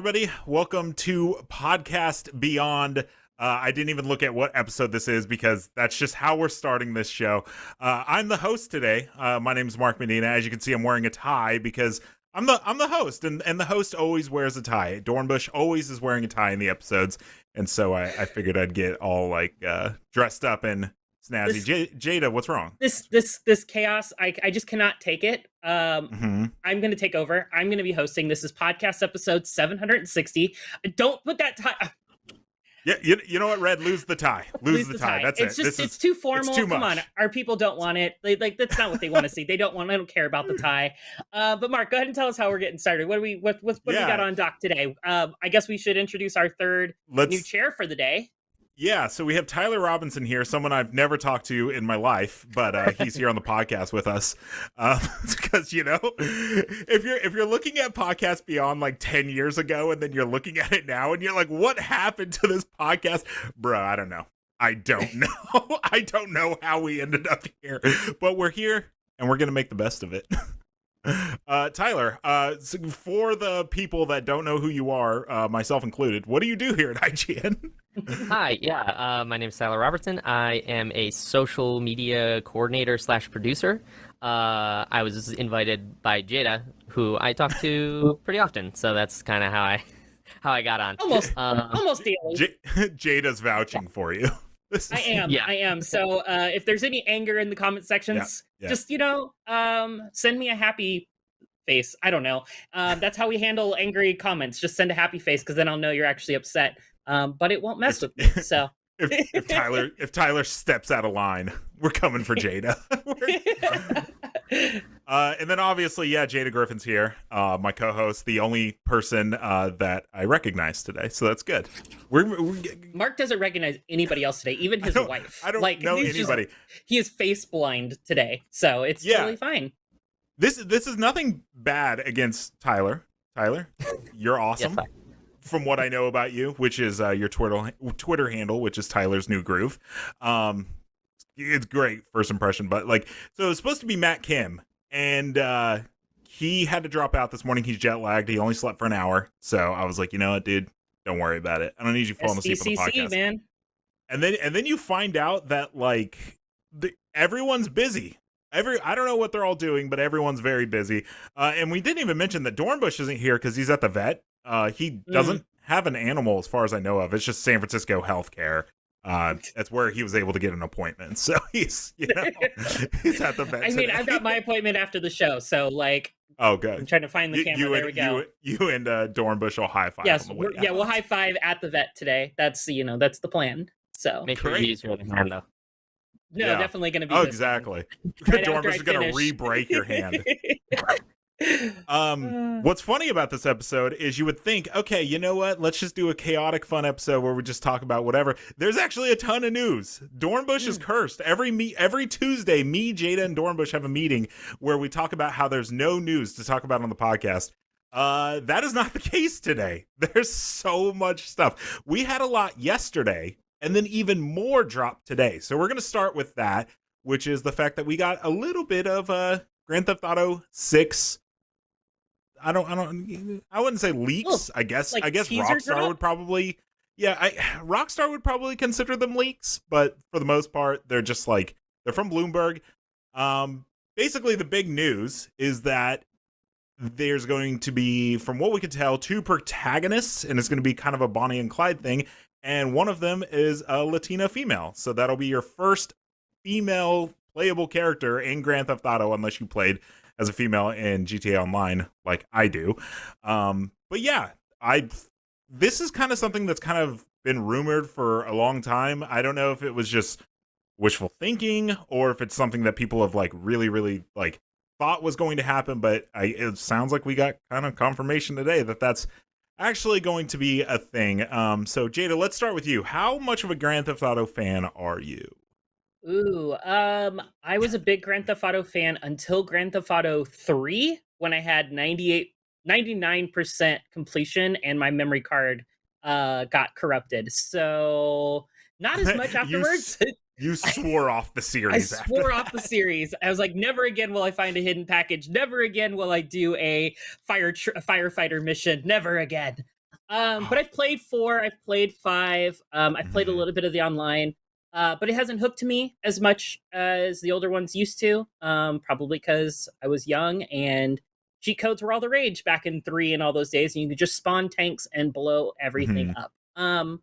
everybody. Welcome to Podcast Beyond. I didn't even look at what episode this is because that's just how we're starting this show. I'm the host today. My name is Mark Medina. As you can see, I'm wearing a tie because I'm the host, and the host always wears a tie. Dornbush always is wearing a tie in the episodes, and so I figured I'd get all like dressed up and snazzy. Jada, what's wrong? This chaos, I just cannot take it. I'm going to take over. I'm going to be hosting. This is podcast episode 760. Don't put that tie. Yeah, you know what, Red? Lose the tie. Lose the tie. That's it's it. Just it's too formal. It's too Come much. on, our people don't want it. That's not what they want to see. I don't care about the tie. But Mark, go ahead and tell us how we're getting started. What do we got on dock today? I guess we should introduce our third new chair for the day. Yeah, so we have Tyler Robinson here, someone I've never talked to in my life, but he's here on the podcast with us. Because, you know, if you're looking at Podcast Beyond like 10 years ago and then you're looking at it now and you're like, what happened to this podcast? Bro, I don't know. I don't know how we ended up here, but we're here and we're going to make the best of it. Tyler, so for the people that don't know who you are, myself included, what do you do here at IGN? Hi, my name is Tyler Robertson. I am a social media coordinator / producer. I was invited by Jada, who I talk to pretty often, so that's kind of how I got on. Almost daily. Jada's vouching for you. I am. So if there's any anger in the comment sections, just send me a happy face. I don't know. That's how we handle angry comments. Just send a happy face because then I'll know you're actually upset. But it won't mess with me. So if Tyler steps out of line, we're coming for Jada. And then obviously, Jada Griffin's here, my co-host, the only person that I recognize today. So that's good. Mark doesn't recognize anybody else today, even his wife. I don't know anybody. He is face blind today, so it's totally fine. This is nothing bad against Tyler. Tyler, you're awesome. Yes, from what I know about you, which is your Twitter handle, which is Tyler's New Groove. It's great first impression, but so it was supposed to be Matt Kim, and he had to drop out this morning. He's jet lagged. He only slept for an hour, so I was like, you know what, dude, don't worry about it. I don't need you falling asleep on the podcast, man. And then you find out that everyone's busy. I don't know what they're all doing, but everyone's very busy. And we didn't even mention that Dornbush isn't here because he's at the vet. He doesn't have an animal as far as I know of. It's just San Francisco healthcare. That's where he was able to get an appointment. So he's at the vet. I mean, I've got my appointment after the show. So oh, good. I'm trying to find the camera. There we go. You and Dornbush will high five. Yes, we'll high five at the vet today. That's that's the plan. So make sure you use your other hand though. No, definitely going to be. Oh, exactly. Right Dornbush is going to re-break your hand. What's funny about this episode is you would think, okay, you know what? Let's just do a chaotic, fun episode where we just talk about whatever. There's actually a ton of news. Dornbush is cursed. Every Tuesday, me, Jada, and Dornbush have a meeting where we talk about how there's no news to talk about on the podcast. That is not the case today. There's so much stuff. We had a lot yesterday, and then even more dropped today. So we're going to start with that, which is the fact that we got a little bit of Grand Theft Auto 6. I wouldn't say leaks. I guess Rockstar would probably. Rockstar would probably consider them leaks, but for the most part, they're just they're from Bloomberg. Basically, the big news is that there's going to be, from what we could tell, 2 protagonists, and it's going to be kind of a Bonnie and Clyde thing. And one of them is a Latina female. So that'll be your first female playable character in Grand Theft Auto, unless you played as a female in GTA Online like I do. But yeah, this is kind of something that's kind of been rumored for a long time. I don't know if it was just wishful thinking or if it's something that people have really, really thought was going to happen. But it sounds like we got kind of confirmation today that that's actually going to be a thing. So Jada, let's start with you. How much of a Grand Theft Auto fan are you? Ooh, I was a big Grand Theft Auto fan until Grand Theft Auto 3 when I had 99% completion and my memory card got corrupted. So not as much afterwards. You swore off the series. I swore off the series. I was like, never again will I find a hidden package. Never again will I do a firefighter mission. Never again. But I've played 4, I've played 5, I've played a Mhm. little bit of the online, but it hasn't hooked me as much as the older ones used to. Probably because I was young and cheat codes were all the rage back in 3 and all those days, and you could just spawn tanks and blow everything Mhm. up.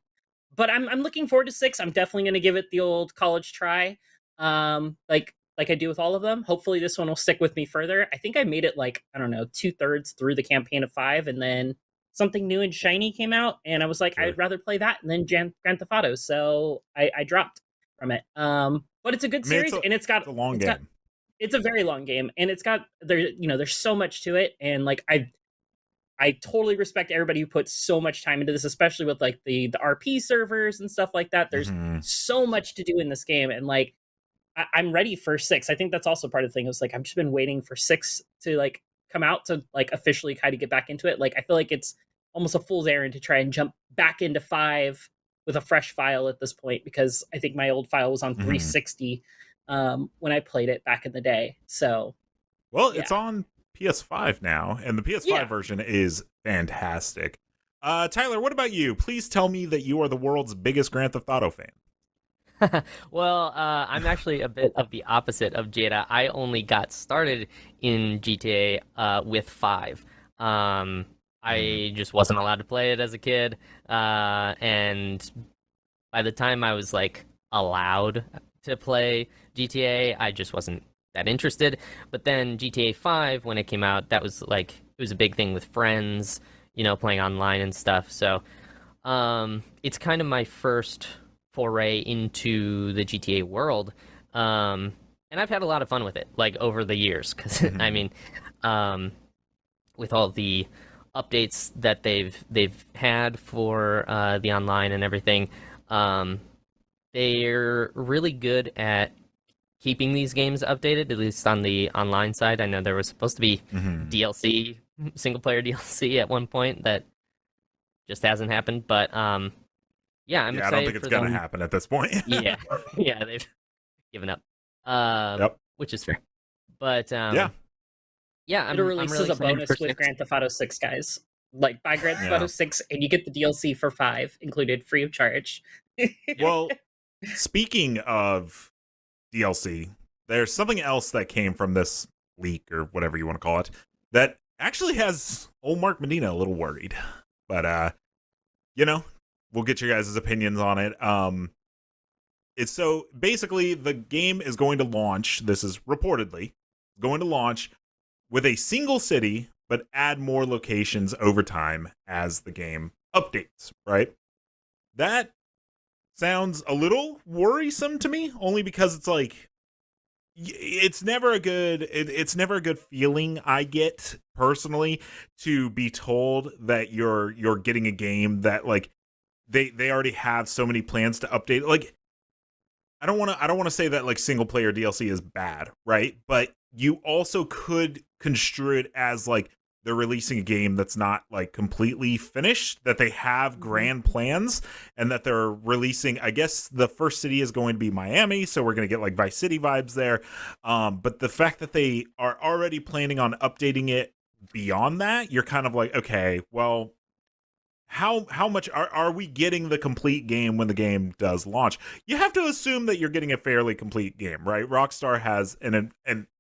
But I'm looking forward to 6. I'm definitely going to give it the old college try, like I do with all of them. Hopefully, this one will stick with me further. I think I made it like I don't know 2/3 through the campaign of 5, and then something new and shiny came out, and I was like, Sure. I'd rather play that than Grand Theft Auto, so I dropped from it. But it's a good I mean, series, and it's a long it's got game. it's a very long game, and it's got there's so much to it, and like I totally respect everybody who puts so much time into this, especially with like the RP servers and stuff like that. There's Mhm. so much to do in this game, and like I'm ready for 6. I think that's also part of the thing. It was like I've just been waiting for 6 to like come out to like officially kind of get back into it. Like I feel like it's almost a fool's errand to try and jump back into 5 with a fresh file at this point because I think my old file was on Mhm. 360 when I played it back in the day. So Well, yeah, it's on PS5 now, and the PS5 yeah. version is fantastic. Tyler, what about you? Please tell me that you are the world's biggest Grand Theft Auto fan. Well, I'm actually a bit of the opposite of Jada. I only got started in GTA with 5. Mhm. I just wasn't allowed to play it as a kid, and by the time I was like allowed to play GTA, I just wasn't that interested. But then GTA 5, when it came out, that was like it was a big thing with friends, playing online and stuff. So it's kind of my first foray into the GTA world. And I've had a lot of fun with it, like over the years, because I Mhm. mean, um, with all the updates that they've had for the online and everything, um, they're really good at keeping these games updated, at least on the online side. I know there was supposed to be Mhm. DLC, single player DLC at one point that just hasn't happened, but yeah, I'm Yeah, I don't think excited it's for gonna them. happen at this point. Yeah, yeah, they've given up, Yep. which is fair. But Yeah. yeah, It'll I'm release really as a excited for bonus with 6. Grand Theft Auto 6, guys. Like buy Grand Theft Auto Yeah. 6 and you get the DLC for 5 included free of charge. Well, speaking of DLC, there's something else that came from this leak or whatever you want to call it that actually has old Mark Medina a little worried. But you know, we'll get your guys' opinions on it. It's so basically the game is going to launch. This is reportedly going to launch with a single city, but add more locations over time as the game updates. Right? That sounds a little worrisome to me, only because it's like it's never a good it's never a good feeling I get personally to be told that you're getting a game that like they already have so many plans to update. Like I don't want to say that like single player DLC is bad, right? But you also could construe it as like they're releasing a game that's not like completely finished, that they have Mhm. grand plans, and that they're releasing. I guess the first city is going to be Miami, so we're going to get like Vice City vibes there. But the fact that they are already planning on updating it beyond that, you're kind of like, okay, well, how much are we getting the complete game when the game does launch? You have to assume that you're getting a fairly complete game, right? Rockstar has an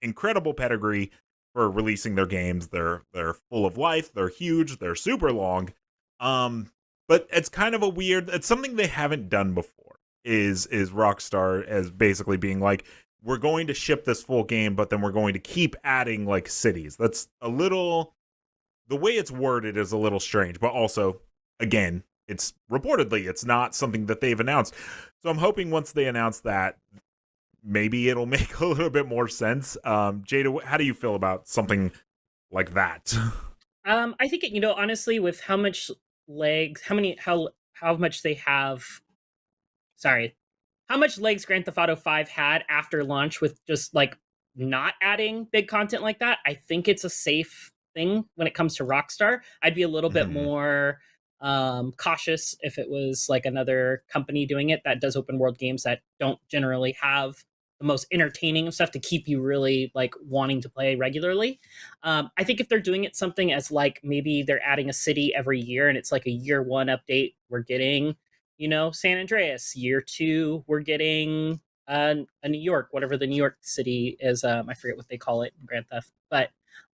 incredible pedigree for releasing their games. They're full of life, they're huge, they're super long. But it's kind of a weird, it's something they haven't done before. Is Rockstar as basically being like, we're going to ship this full game, but then we're going to keep adding like cities. That's a little, the way it's worded is a little strange, but also, again, it's reportedly it's not something that they've announced. So I'm hoping once they announce that, maybe it'll make a little bit more sense. Jada, how do you feel about something like that? I think honestly, with how much legs, how much they have. Sorry, how much legs Grand Theft Auto 5 had after launch with just like not adding big content like that. I think it's a safe thing when it comes to Rockstar. I'd be a little bit Mhm. more cautious if it was like another company doing it that does open world games that don't generally have the most entertaining of stuff to keep you really like wanting to play regularly. I think if they're doing it something as like maybe they're adding a city every year and it's like a year one update, we're getting, San Andreas. Year two, we're getting a New York, whatever the New York city is. I forget what they call it in Grand Theft, but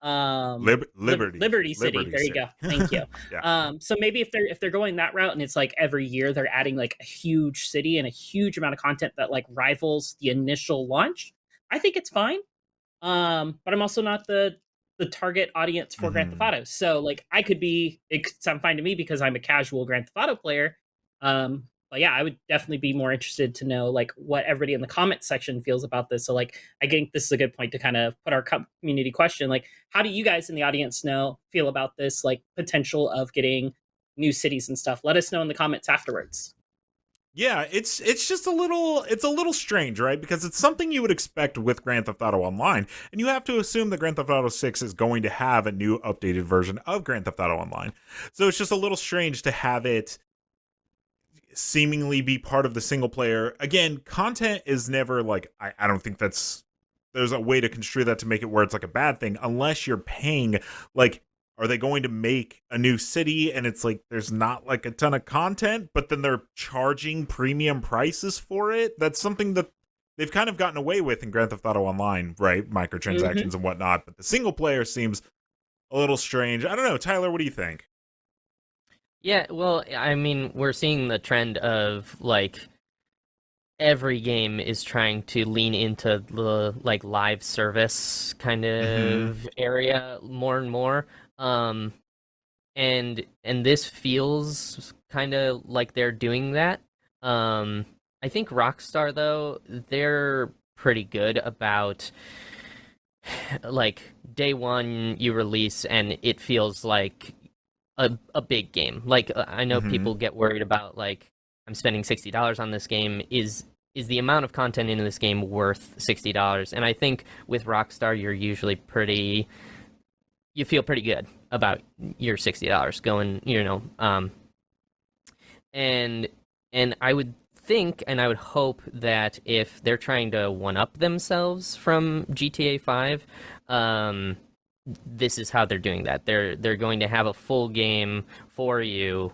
Liberty City. There you go. Thank you. Yeah. So maybe if they're going that route and it's like every year they're adding like a huge city and a huge amount of content that like rivals the initial launch, I think it's fine. But I'm also not the target audience for Grand Theft Auto. So like it could sound fine to me because I'm a casual Grand Theft Auto player. But yeah, I would definitely be more interested to know like what everybody in the comment section feels about this. So like I think this is a good point to kind of put our community question, like how do you guys in the audience feel about this like potential of getting new cities and stuff? Let us know in the comments afterwards. Yeah, it's just a little strange, right? Because it's something you would expect with Grand Theft Auto Online, and you have to assume that Grand Theft Auto 6 is going to have a new updated version of Grand Theft Auto Online. So it's just a little strange to have it seemingly be part of the single player. Again, content is never like I don't think there's a way to construe that to make it where it's like a bad thing unless you're paying. Like, are they going to make a new city and it's like there's not like a ton of content, but then they're charging premium prices for it? That's something that they've kind of gotten away with in Grand Theft Auto Online, right? Microtransactions and whatnot, but the single player seems a little strange. I don't know, Tyler, what do you think? Yeah, well, I mean, we're seeing the trend of like every game is trying to lean into the like live service kind of area more and more. And this feels kind of like they're doing that. I think Rockstar though, they're pretty good about like day one you release and it feels like a big game. Like I know people get worried about like I'm spending $60 on this game. Is the amount of content in this game worth $60? And I think with Rockstar you're usually you feel pretty good about your $60 going, and I would think and I would hope that if they're trying to one up themselves from GTA 5, this is how they're doing that. They're going to have a full game for you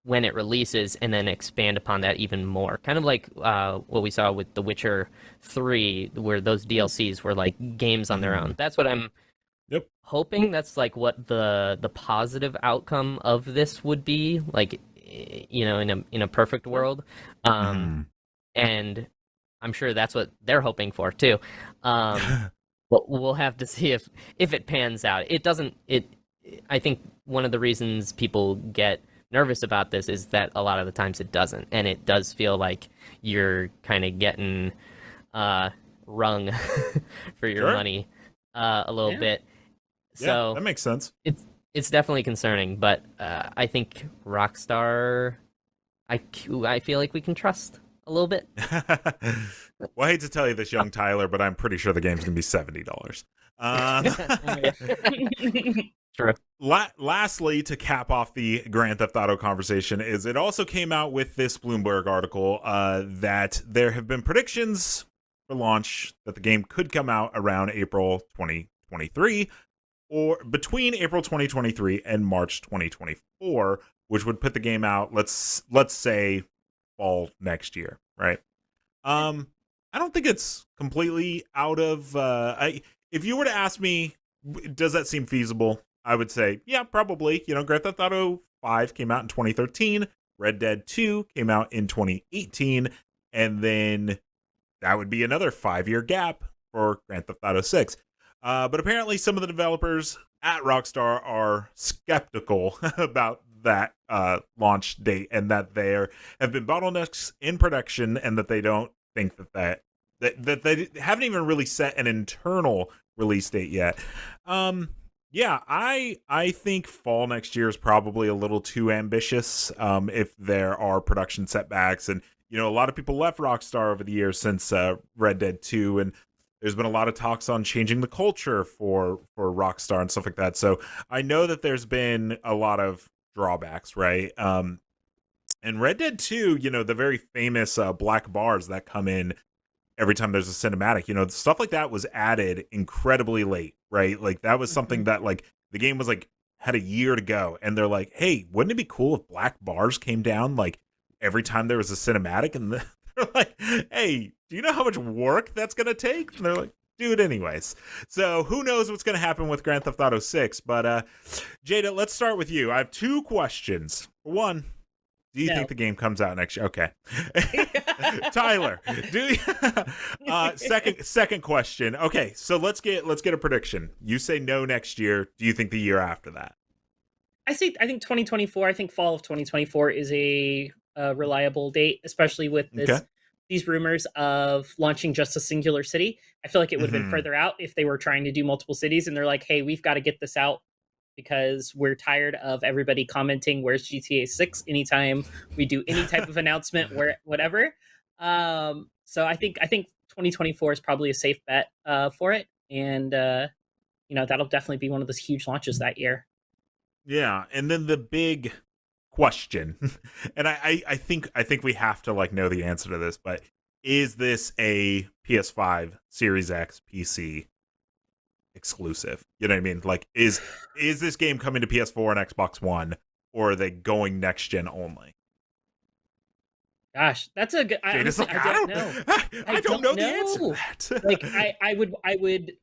when it releases and then expand upon that even more. Kind of like what we saw with The Witcher 3, where those DLCs were like games on their own. That's what I'm hoping. That's like what the positive outcome of this would be, like, in a perfect world. And I'm sure that's what they're hoping for too. But we'll have to see if it pans out. I think one of the reasons people get nervous about this is that a lot of the times it doesn't, and it does feel like you're kind of getting wrung for your money a little bit. So that makes sense. It's definitely concerning, but I think Rockstar, I feel like we can trust a little bit. Well, I hate to tell you this, young Tyler, but I'm pretty sure the game's gonna be $70. True. Lastly, to cap off the Grand Theft Auto conversation, is it also came out with this Bloomberg article that there have been predictions for launch that the game could come out around April 2023, or between April 2023 and March 2024, which would put the game out, let's say, fall next year, right? I don't think it's completely out of. If you were to ask me, does that seem feasible? I would say, yeah, probably. Grand Theft Auto 5 came out in 2013. Red Dead 2 came out in 2018. And then that would be another 5-year gap for Grand Theft Auto 6. But apparently some of the developers at Rockstar are skeptical about that launch date, and that there have been bottlenecks in production, and that they don't think that they haven't even really set an internal release date yet. Yeah, I think fall next year is probably a little too ambitious if there are production setbacks. And, a lot of people left Rockstar over the years since Red Dead 2, and there's been a lot of talks on changing the culture for Rockstar and stuff like that. So I know that there's been a lot of drawbacks, right? And Red Dead 2, the very famous black bars that come in every time there's a cinematic, stuff like that was added incredibly late, right? Like that was something that like the game was like had a year to go, and they're like, hey, wouldn't it be cool if black bars came down like every time there was a cinematic? And they're like, hey, do you know how much work that's gonna take? And they're like, do it anyways. So who knows what's gonna happen with Grand Theft Auto 6? But Jada, let's start with you. I have 2 questions. One, do you think the game comes out next year? Okay. Tyler, do you second question. Okay, so let's get a prediction. You say no next year. Do you think the year after that? I think 2024. I think fall of 2024 is a reliable date, especially with these rumors of launching just a singular city. I feel like it would have been further out if they were trying to do multiple cities, and they're like, hey, we've got to get this out because we're tired of everybody commenting where's GTA 6 anytime we do any type of announcement, where whatever. So I think 2024 is probably a safe bet for it, and that'll definitely be one of those huge launches that year. Yeah, and then the big question, and I think we have to like know the answer to this, but is this a PS5, Series X, PC exclusive? You know what I mean? Like, is this game coming to PS4 and Xbox One, or are they going next gen only? Gosh, that's a good. I don't know. I don't know the answer to that. Like, I would.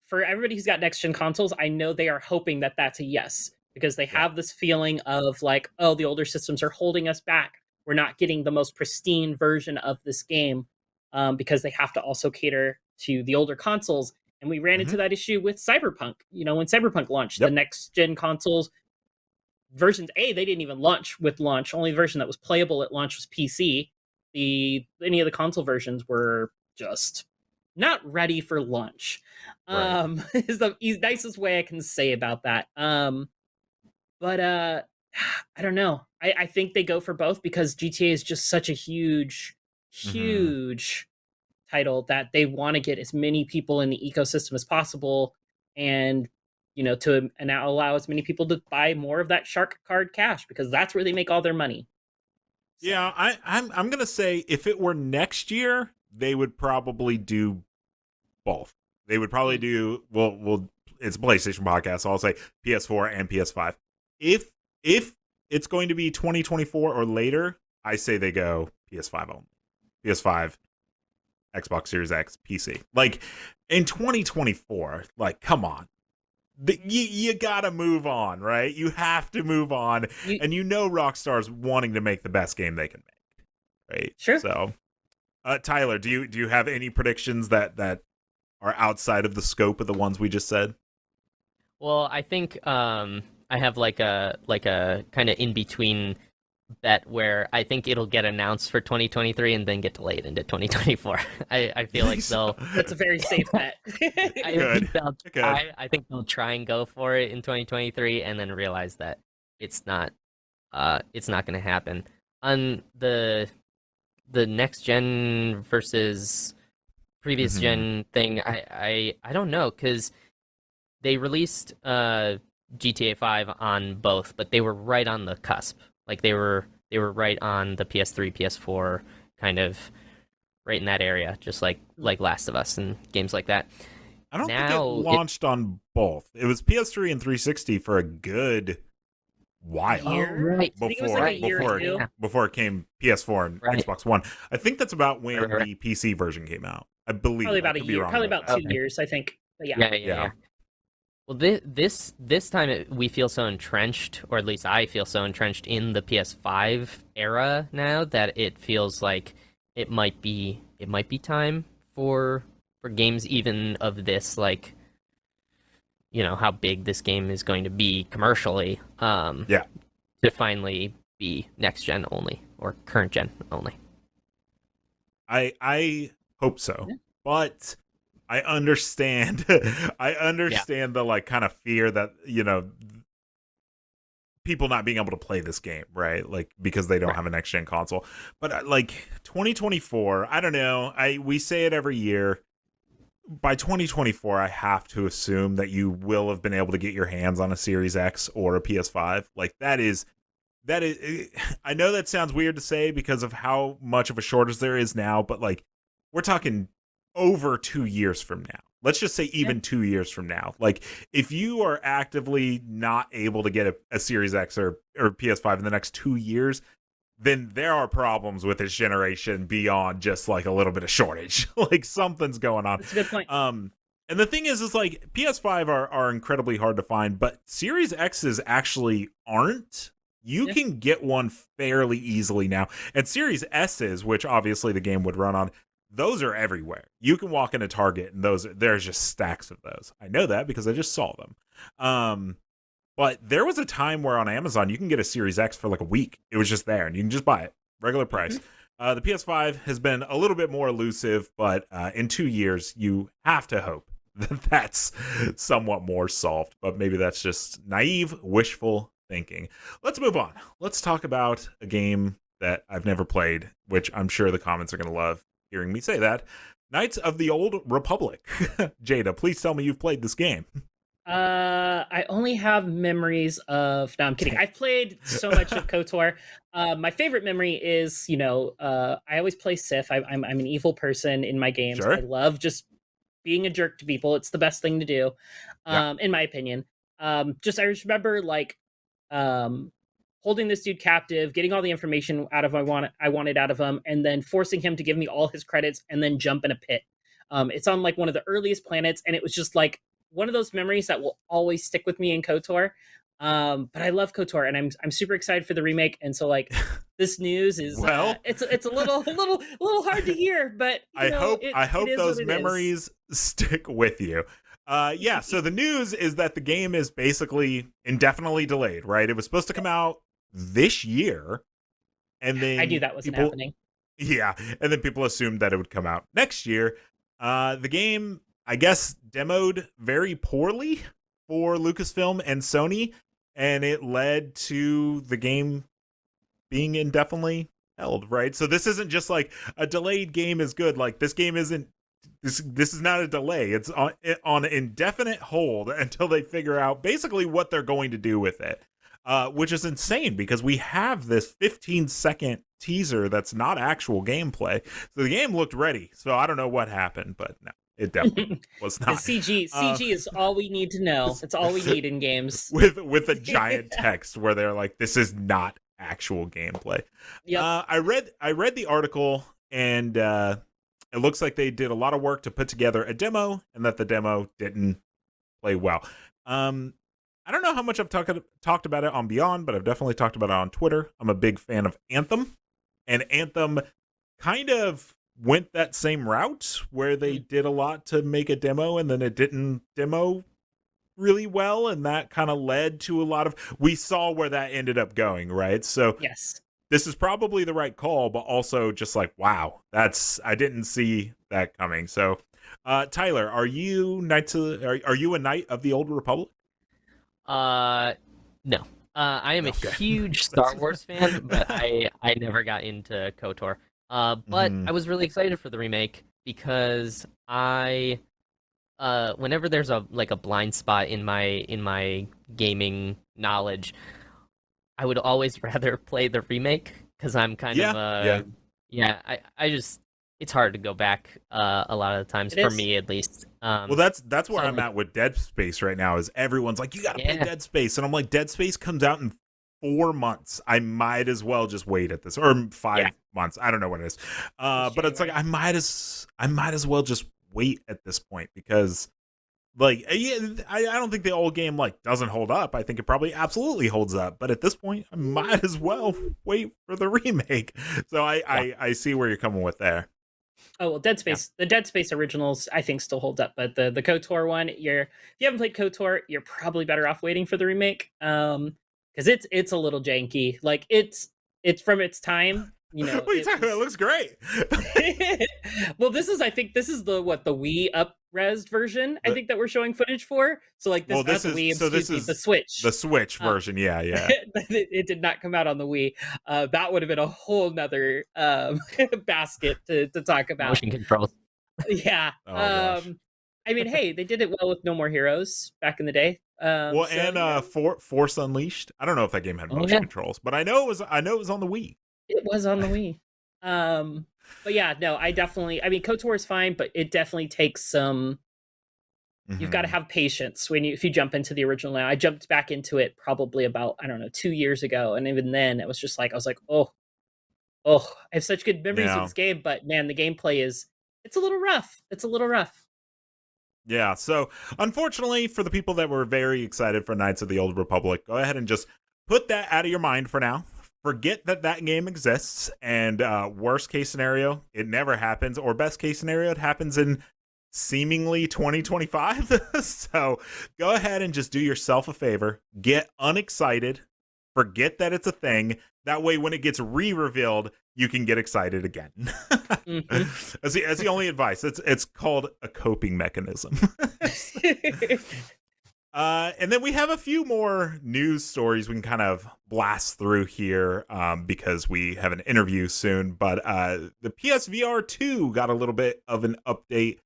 For everybody who's got next gen consoles, I know they are hoping that that's a yes, because they have this feeling of like, oh, the older systems are holding us back. We're not getting the most pristine version of this game because they have to also cater to the older consoles. And we ran into that issue with Cyberpunk. When Cyberpunk launched, the next gen consoles versions, they didn't even launch with launch. Only the version that was playable at launch was PC. Any of the console versions were just not ready for launch. Right. Is the nicest way I can say about that. But I don't know. I think they go for both because GTA is just such a huge title that they want to get as many people in the ecosystem as possible, and to allow as many people to buy more of that Shark Card Cash, because that's where they make all their money. So. Yeah, I'm gonna say if it were next year, they would probably do both. They would probably do well. It's a PlayStation podcast, so I'll say PS4 and PS5. If it's going to be 2024 or later, I say they go PS5 only. PS5, Xbox Series X, PC. Like, in 2024, like, come on. You gotta move on, right? You have to move on. And Rockstar's wanting to make the best game they can make, right? Sure. So, Tyler, do you have any predictions that are outside of the scope of the ones we just said? Well, I think I have like a kind of in between bet where I think it'll get announced for 2023 and then get delayed into 2024. I feel like they'll. That's a very safe bet. I think they'll try and go for it in 2023 and then realize that it's not going to happen. On the next gen versus previous gen thing, I don't know, because they released GTA 5 on both, but they were right on the cusp. Like they were right on the PS3, PS4, kind of right in that area, just like Last of Us and games like that. I don't think it launched on both. It was PS3 and 360 for a good while. Right. Before it came PS4 and Xbox One. I think that's about when the PC version came out. I believe probably about a year, probably about 2 years, I think. But yeah. Well, this time we feel so entrenched, or at least I feel so entrenched in the PS5 era now, that it feels like it might be time for games even of this, like, how big this game is going to be commercially. To finally be next gen only or current gen only. I hope so, but I understand. The like kind of fear that people not being able to play this game, right? Like because they don't have a next gen console. But like 2024, I don't know. We say it every year. By 2024, I have to assume that you will have been able to get your hands on a Series X or a PS5. Like that is. I know that sounds weird to say because of how much of a shortage there is now, but like we're talking over 2 years from now. Let's just say even 2 years from now. Like, if you are actively not able to get a Series X or PS5 in the next 2 years, then there are problems with this generation beyond just like a little bit of shortage. Like, something's going on. That's a good point. And the thing is like PS5 are incredibly hard to find, but Series X's actually aren't. You can get one fairly easily now. And Series S's, which obviously the game would run on, those are everywhere. You can walk into Target and there's just stacks of those. I know that because I just saw them. But there was a time where on Amazon you can get a Series X for like a week. It was just there and you can just buy it. Regular price. The PS5 has been a little bit more elusive, but in 2 years you have to hope that that's somewhat more solved. But maybe that's just naive, wishful thinking. Let's move on. Let's talk about a game that I've never played, which I'm sure the comments are going to love hearing me say that. Knights of the Old Republic. Jada, please tell me you've played this game. I only have memories of. No, I'm kidding. I've played so much of KOTOR. My favorite memory is, I always play Sith. I'm an evil person in my games. Sure. I love just being a jerk to people. It's the best thing to do, in my opinion. I just remember holding this dude captive, getting all the information out of I wanted out of him, and then forcing him to give me all his credits and then jump in a pit. It's on like one of the earliest planets, and it was just like one of those memories that will always stick with me in KOTOR. But I love KOTOR, and I'm super excited for the remake. And so like this news is it's a little hard to hear, but I hope those memories stick with you. So the news is that the game is basically indefinitely delayed, right? It was supposed to come out this year, and then I knew that wasn't happening. Yeah, and then people assumed that it would come out next year. The game, I guess, demoed very poorly for Lucasfilm and Sony, and it led to the game being indefinitely held, right? So this isn't just like a delayed game is good. Like, this game isn't. This is not a delay. It's on indefinite hold until they figure out basically what they're going to do with it, which is insane because we have this 15-second teaser that's not actual gameplay. So the game looked ready. So I don't know what happened, but no, it definitely was not. CG is all we need to know. It's all we need in games. With a giant text where they're like, "This is not actual gameplay." Yep. I read the article and. It looks like they did a lot of work to put together a demo, and that the demo didn't play well. I don't know how much I've talked about it on Beyond, but I've definitely talked about it on Twitter. I'm a big fan of Anthem, and Anthem kind of went that same route where they did a lot to make a demo, and then it didn't demo really well, and that kind of led to a lot of... We saw where that ended up going, right? So yes. This is probably the right call, but also just like, wow, I didn't see that coming. So, Tyler, are you a Knight of the Old Republic? No. I am a huge Star Wars fan, but I never got into KOTOR. But I was really excited for the remake because whenever there's a blind spot in my gaming knowledge, I would always rather play the remake because I'm kind of I just it's hard to go back a lot of the times for me at least. Well, that's where I'm at with Dead Space right now. Is everyone's like, you gotta play Dead Space, and I'm like, Dead Space comes out in 4 months. I might as well just wait at this, or 5 months. I don't know what it is, but it's like I might as well just wait at this point because. Like, I don't think the old game doesn't hold up. I think it probably absolutely holds up. But at this point, I might as well wait for the remake. So I see where you're coming with there. Oh well, Dead Space, the Dead Space originals, I think still hold up. But the KOTOR one, if you haven't played KOTOR, you're probably better off waiting for the remake. Because it's a little janky. Like it's from its time. What are you talking about? It looks great. Well, I think this is the Wii up-resed version. I think that we're showing footage for. So the Switch. The Switch version, yeah. It did not come out on the Wii. That would have been a whole nother basket to talk about. Motion controls. Yeah. Gosh. I mean, hey, they did it well with No More Heroes back in the day. Force Unleashed. I don't know if that game had motion controls, but I know it was on the Wii. It was on the Wii. But yeah, no, I mean, KOTOR is fine, but it definitely takes some. You've got to Mhm. have patience if you jump into the original now. I jumped back into it probably about, I don't know, 2 years ago, and even then, it was just like I was like, oh, I have such good memories of Yeah. this game, but man, the gameplay it's a little rough. It's a little rough. Yeah, so unfortunately for the people that were very excited for Knights of the Old Republic, go ahead and just put that out of your mind for now. Forget that that game exists, and worst case scenario, it never happens, or best case scenario, it happens in seemingly 2025. So go ahead and just do yourself a favor, get unexcited, forget that it's a thing. That way, when it gets re-revealed, you can get excited again. Hmm. As the only advice. It's called a coping mechanism. And then we have a few more news stories we can kind of blast through here because we have an interview soon. But the PSVR 2 got a little bit of an update.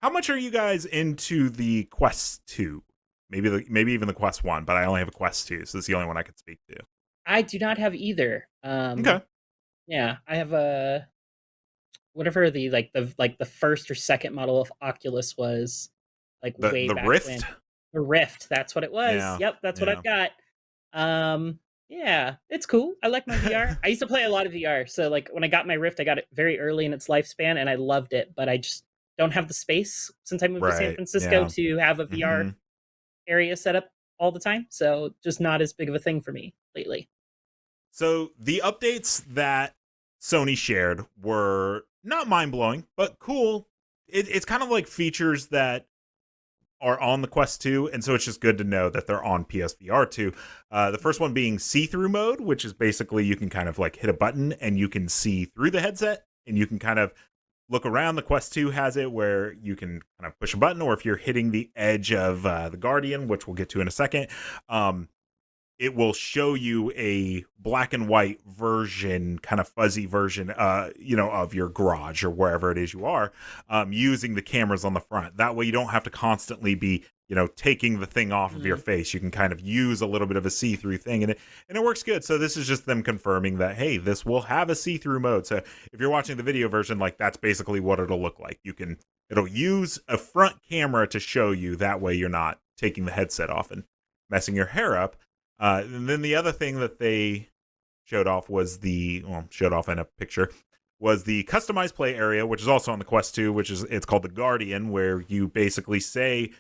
How much are you guys into the Quest 2? Maybe even the Quest 1, but I only have a Quest 2, so it's the only one I can speak to. I do not have either. Okay. Yeah, I have a whatever the first or second model of Oculus was, like way The back Rift? when. The Rift, that's what it was. Yeah. Yep, that's what Yeah. I've got. Yeah, it's cool. I like my VR. I used to play a lot of VR, so like when I got my Rift, I got it very early in its lifespan, and I loved it. But I just don't have the space since I moved to San Right. Francisco Yeah. to have a VR hmm area set up all the time. So just not as big of a thing for me lately. So the updates that Sony shared were not mind blowing, but cool. It's kind of like features that are on the Quest 2, and so it's just good to know that they're on PSVR 2. The first one being see through mode, which is basically you can kind of like hit a button and you can see through the headset, and you can kind of look around. The Quest 2 has it where you can kind of push a button, or if you're hitting the edge of the Guardian, which we'll get to in a second, it will show you a black and white version, kind of fuzzy version, of your garage or wherever it is you are, using the cameras on the front. That way you don't have to constantly be, taking the thing off of your face. You can kind of use a little bit of a see-through thing, and it works good. So this is just them confirming that, hey, this will have a see-through mode. So if you're watching the video version, like that's basically what it'll look like. It'll use a front camera to show you. That way you're not taking the headset off and messing your hair up. And then the other thing that they showed off showed off in a picture, was the customized play area, which is also on the Quest 2, it's called the Guardian, where you basically say,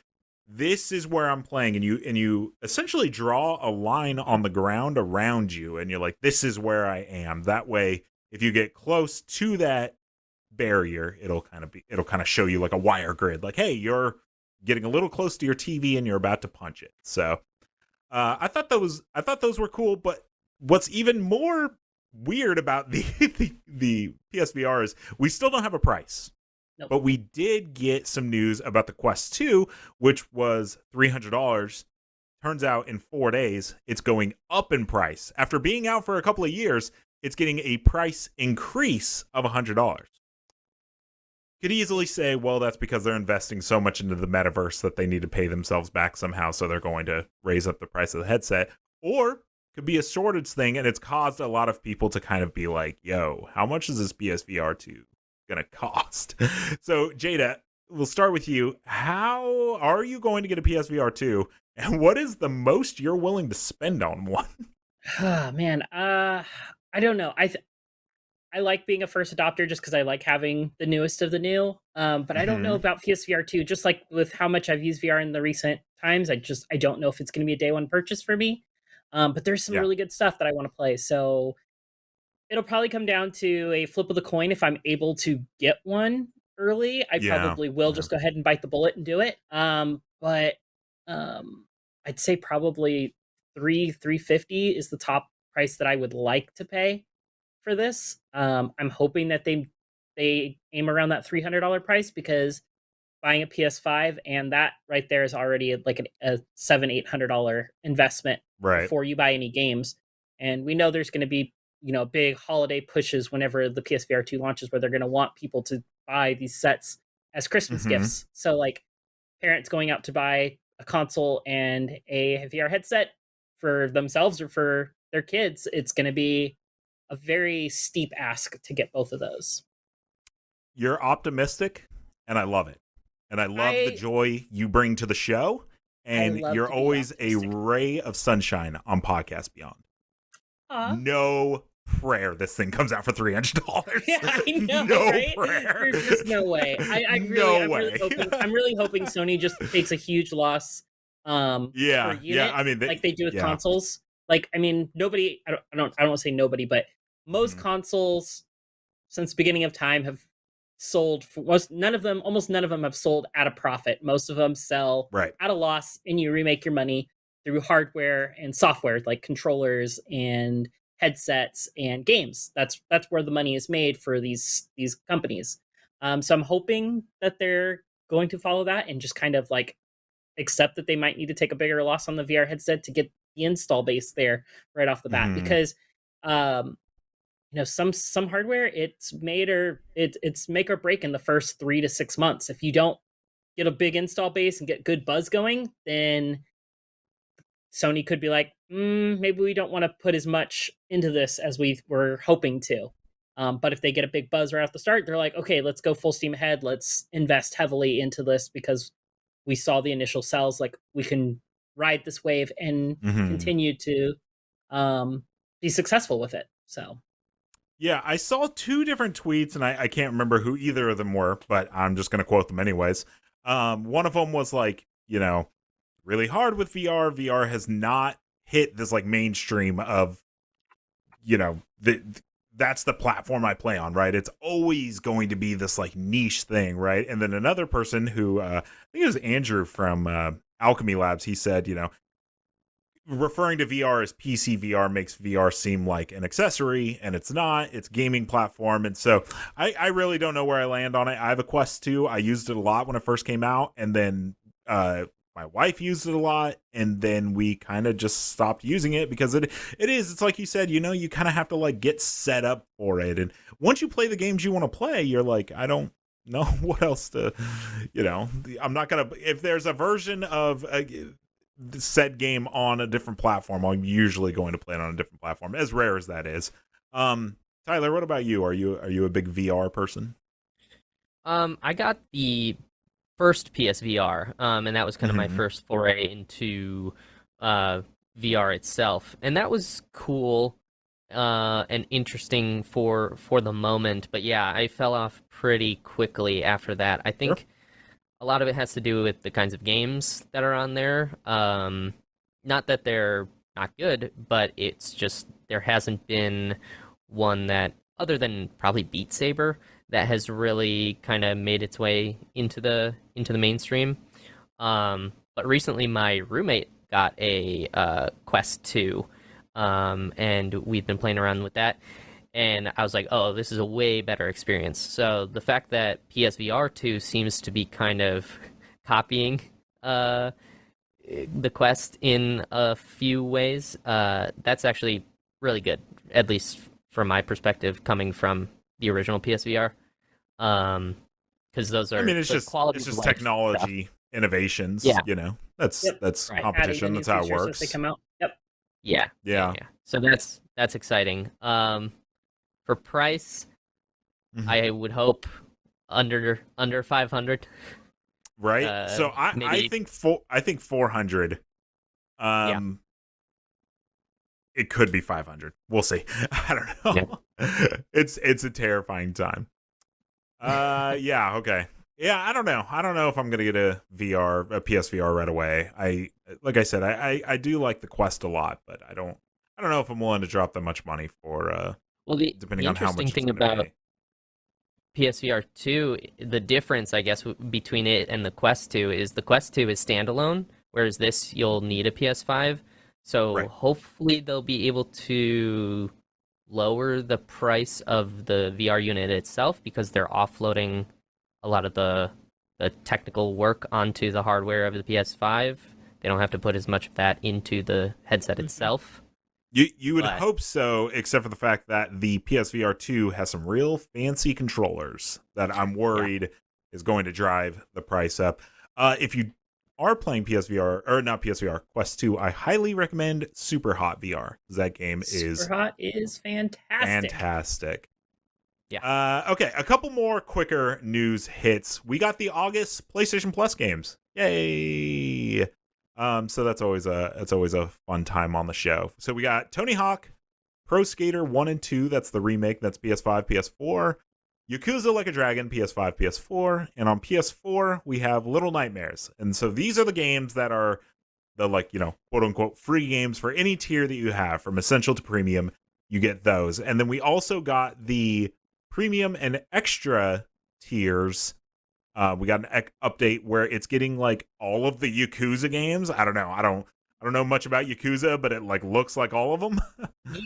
this is where I'm playing, and you essentially draw a line on the ground around you, and you're like, this is where I am. That way, if you get close to that barrier, it'll kind of show you like a wire grid, like, hey, you're getting a little close to your TV and you're about to punch it. So I thought those were cool, but what's even more weird about the PSVR is we still don't have a price. Nope. But we did get some news about the Quest 2, which was $300. Turns out in 4 days, it's going up in price. After being out for a couple of years, it's getting a price increase of $100. Could easily say, well, that's because they're investing so much into the metaverse that they need to pay themselves back somehow, so they're going to raise up the price of the headset. Or could be a shortage thing, and it's caused a lot of people to kind of be like, yo, how much is this PSVR 2 going to cost? So, Jada, we'll start with you. How are you going to get a PSVR 2, and what is the most you're willing to spend on one? Oh, man, I don't know. I like being a first adopter just because I like having the newest of the new. But I don't know about PSVR 2. Just like with how much I've used VR in the recent times, I don't know if it's going to be a day one purchase for me. But there's some Yeah. really good stuff that I want to play. So it'll probably come down to a flip of the coin if I'm able to get one early. I Yeah. probably will just go ahead and bite the bullet and do it. But I'd say probably 350 is the top price that I would like to pay for this. I'm hoping that they aim around that $300 price, because buying a PS5 and that right there is already like a $700-800 investment Right. before you buy any games. And we know there's going to be big holiday pushes whenever the PSVR 2 launches, where they're going to want people to buy these sets as Christmas gifts. So like parents going out to buy a console and a VR headset for themselves or for their kids, it's going to be a very steep ask to get both of those. You're optimistic, and I love it. And I love the joy you bring to the show. And you're always a ray of sunshine on Podcast Beyond. No prayer this thing comes out for $300. Yeah, I know, no right? prayer. There's just no way. I'm really hoping Sony just takes a huge loss. Per unit, I mean, like they do with consoles. Like, I mean, nobody. I don't want to say nobody, but most consoles since the beginning of time have sold. Almost none of them have sold at a profit. Most of them sell at a loss, and you remake your money through hardware and software like controllers and headsets and games. That's where the money is made for these companies. So I'm hoping that they're going to follow that and just kind of like accept that they might need to take a bigger loss on the VR headset to get the install base there right off the bat. Because some hardware, it's make or break in the first 3 to 6 months. If you don't get a big install base and get good buzz going, then Sony could be like, maybe we don't want to put as much into this as we were hoping to. But if they get a big buzz right off the start, they're like, okay, let's go full steam ahead. Let's invest heavily into this because we saw the initial sales. Like, we can ride this wave and continue to be successful with it. So. Yeah, I saw 2 different tweets, and I can't remember who either of them were, but I'm just going to quote them anyways. One of them was like, really hard with VR. VR has not hit this like mainstream of, that's the platform I play on, right? It's always going to be this like niche thing, right? And then another person who, I think it was Andrew from Alchemy Labs, he said, referring to VR as PC VR makes VR seem like an accessory, and it's not. It's gaming platform. And so I really don't know where I land on it. I have a Quest 2. I used it a lot when it first came out, and then my wife used it a lot, and then we kind of just stopped using it because it's like you said, you kind of have to like get set up for it. And once you play the games you want to play, you're like, I don't know what else to, I'm not going to, if there's a version of said game on a different platform, I'm usually going to play it on a different platform, as rare as that is. Tyler, what about you? Are you a big VR person? I got the first PSVR, and that was kind of my first foray into VR itself, and that was cool and interesting for the moment. But yeah, I fell off pretty quickly after that. I think a lot of it has to do with the kinds of games that are on there. Not that they're not good, but it's just there hasn't been one that, other than probably Beat Saber, that has really kind of made its way into the mainstream. But recently my roommate got a Quest 2, and we've been playing around with that. And I was like, oh, this is a way better experience. So the fact that PSVR 2 seems to be kind of copying the Quest in a few ways, that's actually really good, at least from my perspective, coming from the original PSVR. Because those are, it's just technology stuff. Innovations. Yeah. That's right. Competition. That's how it works. They come out. Yep. Yeah. So that's exciting. For price, I would hope under 500. Right. So I think 400. It could be 500. We'll see. I don't know. Yeah. It's a terrifying time. Yeah. Okay. Yeah. I don't know. I don't know if I'm gonna get a PSVR right away. Like I said, I do like the Quest a lot, but I don't know if I'm willing to drop that much money for. Well, depending on how much. The interesting thing about PSVR 2, the difference, I guess, between it and the Quest 2 is the Quest 2 is standalone, whereas this you'll need a PS5. So hopefully they'll be able to lower the price of the VR unit itself because they're offloading a lot of the technical work onto the hardware of the PS5. They don't have to put as much of that into the headset itself. You would hope so, except for the fact that the PSVR 2 has some real fancy controllers that I'm worried is going to drive the price up. If you are playing Quest 2, I highly recommend Super Hot VR. That game is Super Hot is fantastic. Fantastic. Okay, a couple more quicker news hits. We got the August PlayStation Plus games. Yay! So that's always a fun time on the show. So we got Tony Hawk Pro Skater 1 and 2. That's the remake. That's PS5, PS4. Yakuza Like a Dragon, PS5, PS4. And on PS4, we have Little Nightmares. And so these are the games that are the, like, you know, quote unquote free games for any tier that you have, from essential to premium. You get those. And then we also got the premium and extra tiers. We got an update where it's getting like all of the Yakuza games. I don't know. I don't know much about Yakuza, but it like looks like all of them.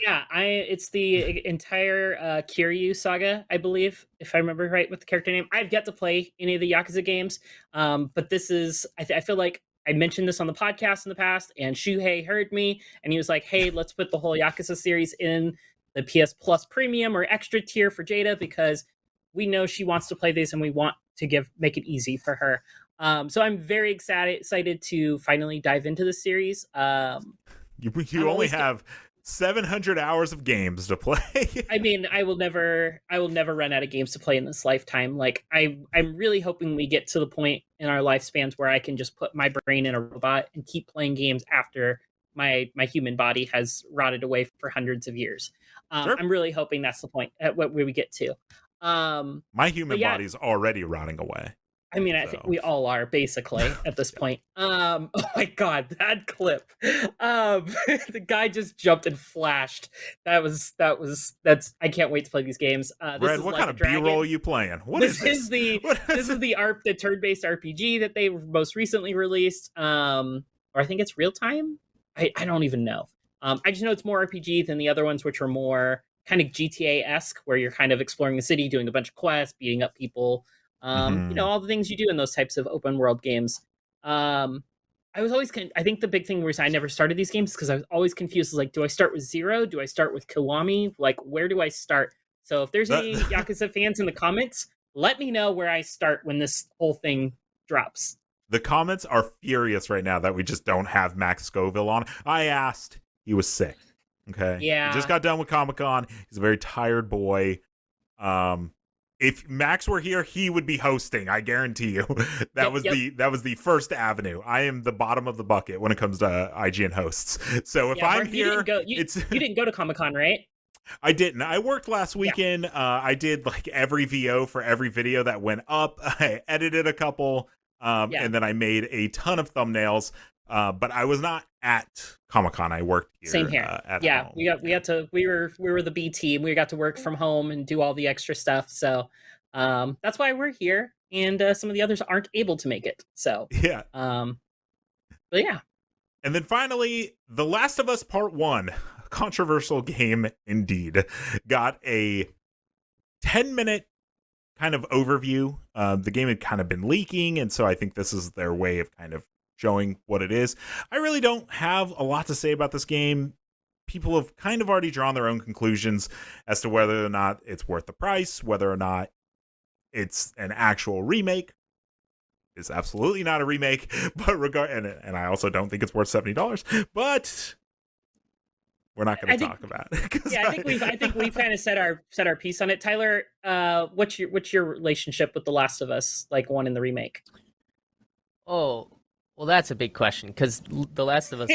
Yeah, it's the entire Kiryu saga, I believe, if I remember right with the character name. I've yet to play any of the Yakuza games, but this is, I feel like I mentioned this on the podcast in the past, and Shuhei heard me, and he was like, hey, let's put the whole Yakuza series in the PS Plus Premium or extra tier for Jada, because we know she wants to play these, and we want to make it easy for her. So I'm very excited to finally dive into the series. You only have 700 hours of games to play. I mean, I will never run out of games to play in this lifetime. Like, I'm really hoping we get to the point in our lifespans where I can just put my brain in a robot and keep playing games after my human body has rotted away for hundreds of years. Sure. I'm really hoping that's the point at where we get to. My human body's already rotting away. I mean, I think we all are, basically, at this point. Oh my god, that clip. The guy just jumped and flashed. That's I can't wait to play these games. Brad, what kind of B-roll are you playing? This is the turn-based RPG that they most recently released. Or I think it's real time. I don't even know. I just know it's more RPG than the other ones, which are more kind of GTA-esque, where you're kind of exploring the city, doing a bunch of quests, beating up people. You know, all the things you do in those types of open world games. I think the big thing was I never started these games because I was always confused. Like, do I start with Zero? Do I start with Kiwami? Like, where do I start? So if there's any Yakuza fans in the comments, let me know where I start when this whole thing drops. The comments are furious right now that we just don't have Max Scoville on. I asked. He was sick. Okay. Yeah. He just got done with Comic-Con. He's a very tired boy. If Max were here, he would be hosting. I guarantee you. That was the first avenue. I am the bottom of the bucket when it comes to IGN hosts. So if I'm here, you didn't go to Comic-Con, right? I didn't. I worked last weekend. Yeah. I did like every VO for every video that went up. I edited a couple, and then I made a ton of thumbnails. But I was not at Comic-Con. I worked here. Same here. At home. We were the B team. We got to work from home and do all the extra stuff. So that's why we're here. And some of the others aren't able to make it. So yeah. But yeah. And then finally, The Last of Us Part 1, a controversial game indeed, got a 10-minute kind of overview. The game had kind of been leaking, and so I think this is their way of kind of showing what it is. I really don't have a lot to say about this game. People have kind of already drawn their own conclusions as to whether or not it's worth the price, whether or not it's an actual remake. It's absolutely not a remake, but and I also don't think it's worth $70. But we're not going to talk about it. Yeah, I think we've kind of set our piece on it. Tyler, what's your relationship with The Last of Us, like one in the remake? Oh, well, that's a big question, because The Last of Us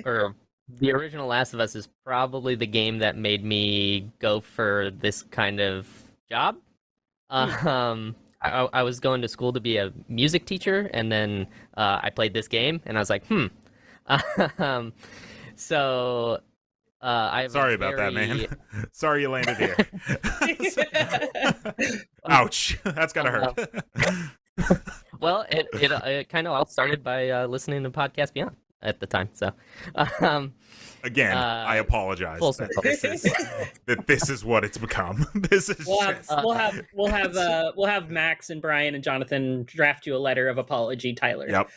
or the original Last of Us is probably the game that made me go for this kind of job. I was going to school to be a music teacher, and then I played this game, and I was like, So I have sorry about that, man. Sorry you landed here. Ouch. That's gotta hurt. Well, it kind of all started by listening to Podcast Beyond at the time. So, again, I apologize that this is what it's become. This is we'll have Max and Brian and Jonathan draft you a letter of apology, Tyler. Yep.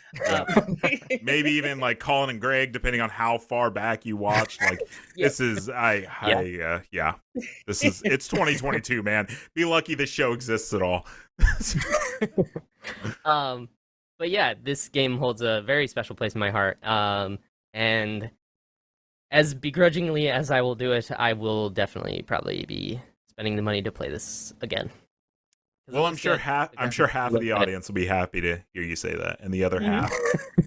Maybe even like Colin and Greg, depending on how far back you watched. Like this is This is it's 2022, man. Be lucky this show exists at all. But yeah, this game holds a very special place in my heart. And as begrudgingly as I will do it, I will definitely probably be spending the money to play this again. 'Cause it Well, I'm was sure good. half The I'm sure graphics half of look the good. audience will be happy to hear you say that, and the other Mhm. half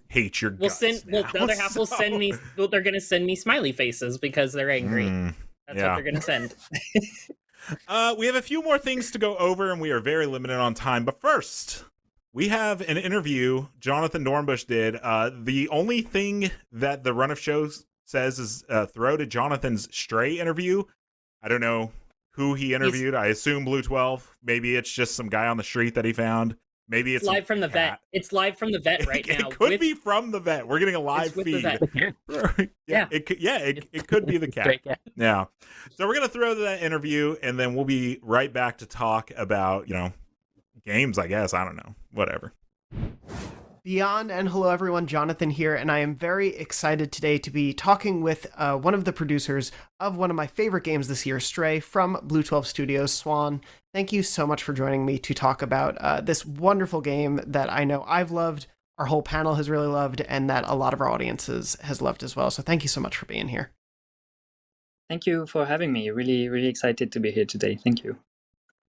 hates your We'll guts send. Well, now, the other half will send me. so- Well, they're gonna send me smiley faces because they're angry. That's what yeah. they're gonna send. We have a few more things to go over, and we are very limited on time. But first, we have an interview Jonathan Dornbush did. The only thing that the run of shows says is throw to Jonathan's Stray interview. I don't know who he interviewed. I assume Blue 12. Maybe it's just some guy on the street that he found. Maybe It's it's live from the vet. It's live from the vet right now. It could be from the vet. We're getting a live with the feed. vet. Yeah, it could. Yeah, it could be the cat. Stray cat. Yeah. So we're gonna throw to that interview, and then we'll be right back to talk about games. I guess I don't know. Whatever. Beyond and hello everyone, Jonathan here, and I am very excited today to be talking with one of the producers of one of my favorite games this year, Stray, from Blue 12 Studios, Swan. Thank you so much for joining me to talk about this wonderful game that I know I've loved, our whole panel has really loved, and that a lot of our audiences has loved as well. So thank you so much for being here. Thank you for having me. Really, really excited to be here today. Thank you.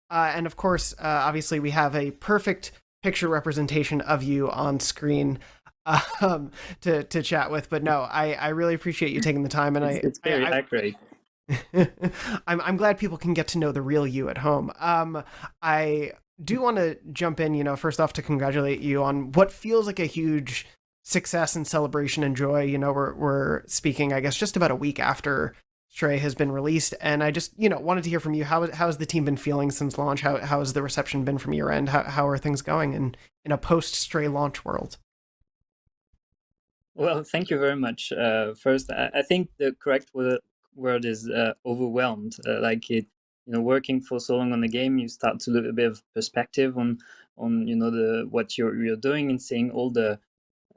And of course, obviously, we have a perfect picture representation of you on screen to chat with. But no, I really appreciate you taking the time, and It's very accurate. I'm glad people can get to know the real you at home. I do want to jump in, first off to congratulate you on what feels like a huge success and celebration and joy. We're speaking, I guess, just about a week after Stray has been released, and I just wanted to hear from you. How has the team been feeling since launch? How has the reception been from your end? How are things going in a post Stray launch world? Well, thank you very much. First, I think the correct word is overwhelmed. Working for so long on the game, you start to lose a bit of perspective on the what you're doing, and seeing all the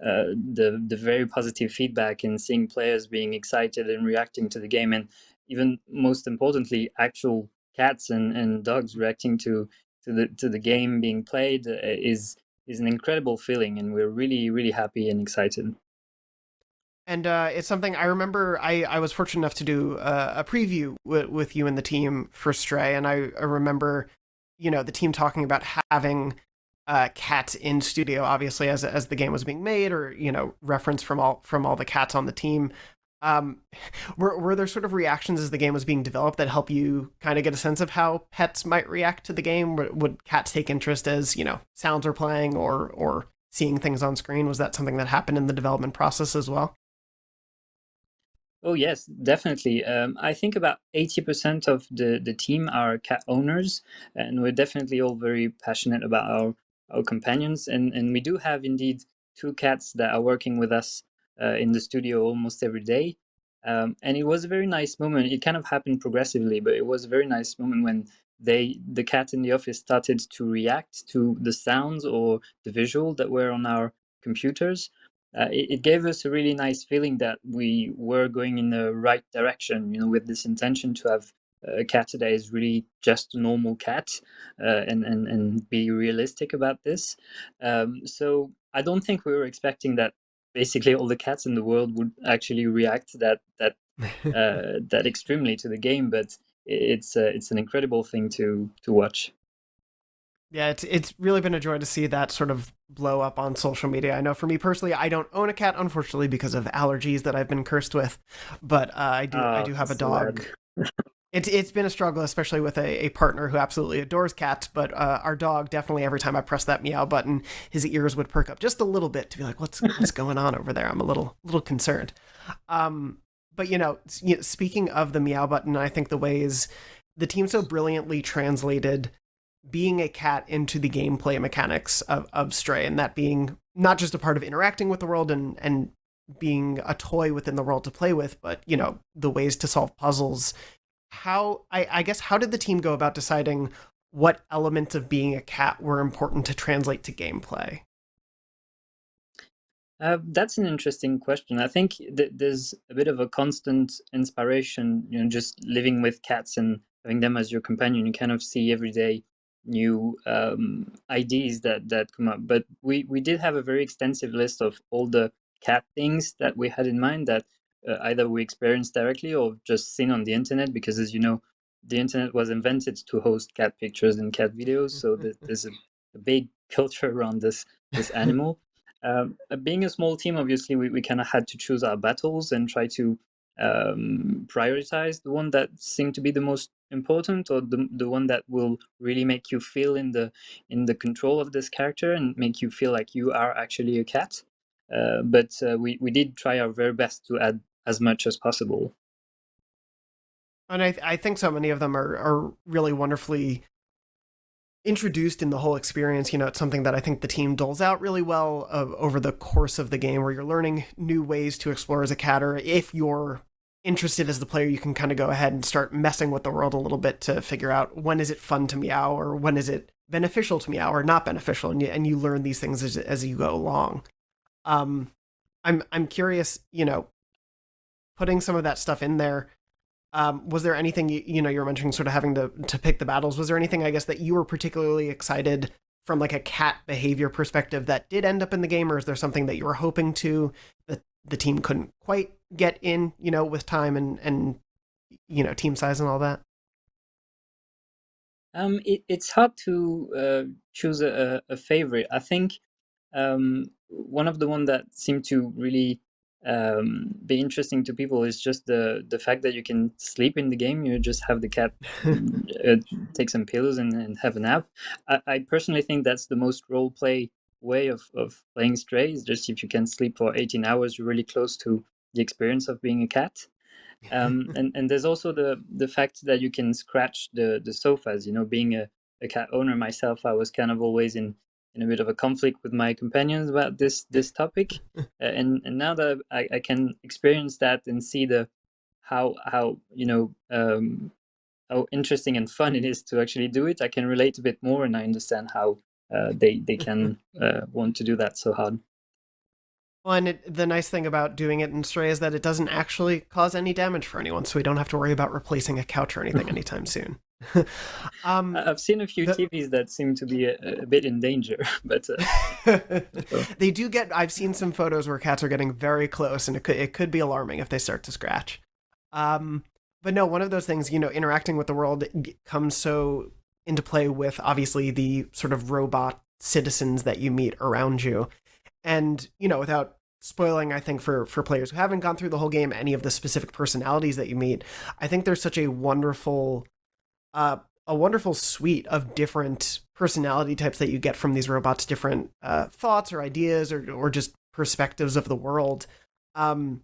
very positive feedback, and seeing players being excited and reacting to the game, and even most importantly, actual cats and dogs reacting to the game being played is an incredible feeling, and we're really, really happy and excited. And it's something I remember. I was fortunate enough to do a preview with you and the team for Stray, and I remember, the team talking about having cats in studio, obviously as the game was being made, or reference from all the cats on the team. Were there sort of reactions as the game was being developed that help you kind of get a sense of how pets might react to the game? Would cats take interest as sounds are playing or seeing things on screen? Was that something that happened in the development process as well? Oh yes, definitely. I think about 80% of the team are cat owners, and we're definitely all very passionate about our companions. And we do have indeed two cats that are working with us in the studio almost every day. And it was a very nice moment. It kind of happened progressively, but it was a very nice moment when the cat in the office started to react to the sounds or the visual that were on our computers. It gave us a really nice feeling that we were going in the right direction, with this intention to have a cat that is really just a normal cat, and be realistic about this. So I don't think we were expecting that basically all the cats in the world would actually react that extremely to the game, but it's an incredible thing to watch. Yeah, it's really been a joy to see that sort of blow up on social media. I know for me personally, I don't own a cat, unfortunately, because of allergies that I've been cursed with. But I do have a dog. It's been a struggle, especially with a partner who absolutely adores cats. But our dog, definitely, every time I press that meow button, his ears would perk up just a little bit to be like, what's going on over there? I'm a little concerned. But speaking of the meow button, I think the ways the team so brilliantly translated being a cat into the gameplay mechanics of Stray, and that being not just a part of interacting with the world and being a toy within the world to play with, but the ways to solve puzzles. I guess how did the team go about deciding what elements of being a cat were important to translate to gameplay? That's an interesting question. I think there's a bit of a constant inspiration, just living with cats and having them as your companion. You kind of see every day new ideas that come up. But we did have a very extensive list of all the cat things that we had in mind that either we experienced directly or just seen on the internet, because as you know, the internet was invented to host cat pictures and cat videos, so there's a big culture around this animal. Being a small team, obviously, we kind of had to choose our battles and try to prioritize the one that seemed to be the most important, or the one that will really make you feel in the control of this character and make you feel like you are actually a cat. But we did try our very best to add as much as possible. And I think so many of them are really wonderfully introduced in the whole experience. You know, it's something that I think the team doles out really well over the course of the game, where you're learning new ways to explore as a cat, or if you're interested as the player, you can kind of go ahead and start messing with the world a little bit to figure out when is it fun to meow, or when is it beneficial to meow or not beneficial, and you learn these things as you go along. I'm curious, you know, putting some of that stuff in there. Was there anything, you know, you were mentioning sort of having to pick the battles. Was there anything, I guess, that you were particularly excited from like a cat behavior perspective that did end up in the game, or is there something that you were hoping to that the team couldn't quite get in, you know, with time and you know, team size and all that? It's hard to choose a favorite. I think one of the one that seemed to really be interesting to people is just the fact that you can sleep in the game. You just have the cat take some pillows and have a nap. I personally think that's the most role play way of playing Stray. Is just if you can sleep for 18 hours, you're really close to the experience of being a cat. And there's also the fact that you can scratch the sofas. You know, being a cat owner myself, I was kind of always in a bit of a conflict with my companions about this topic, and now that I can experience that and see the how you know how interesting and fun it is to actually do it, I can relate a bit more, and I understand how they can want to do that so hard. Well, and the nice thing about doing it in Stray is that it doesn't actually cause any damage for anyone, so we don't have to worry about replacing a couch or anything anytime soon. I've seen a few TVs that seem to be a bit in danger, but they do get. I've seen some photos where cats are getting very close, and it could be alarming if they start to scratch. But no, one of those things, you know, interacting with the world comes so into play with obviously the sort of robot citizens that you meet around you. And, you know, without spoiling, I think, for players who haven't gone through the whole game, any of the specific personalities that you meet, I think there's such a wonderful suite of different personality types that you get from these robots, different thoughts or ideas or just perspectives of the world. I'm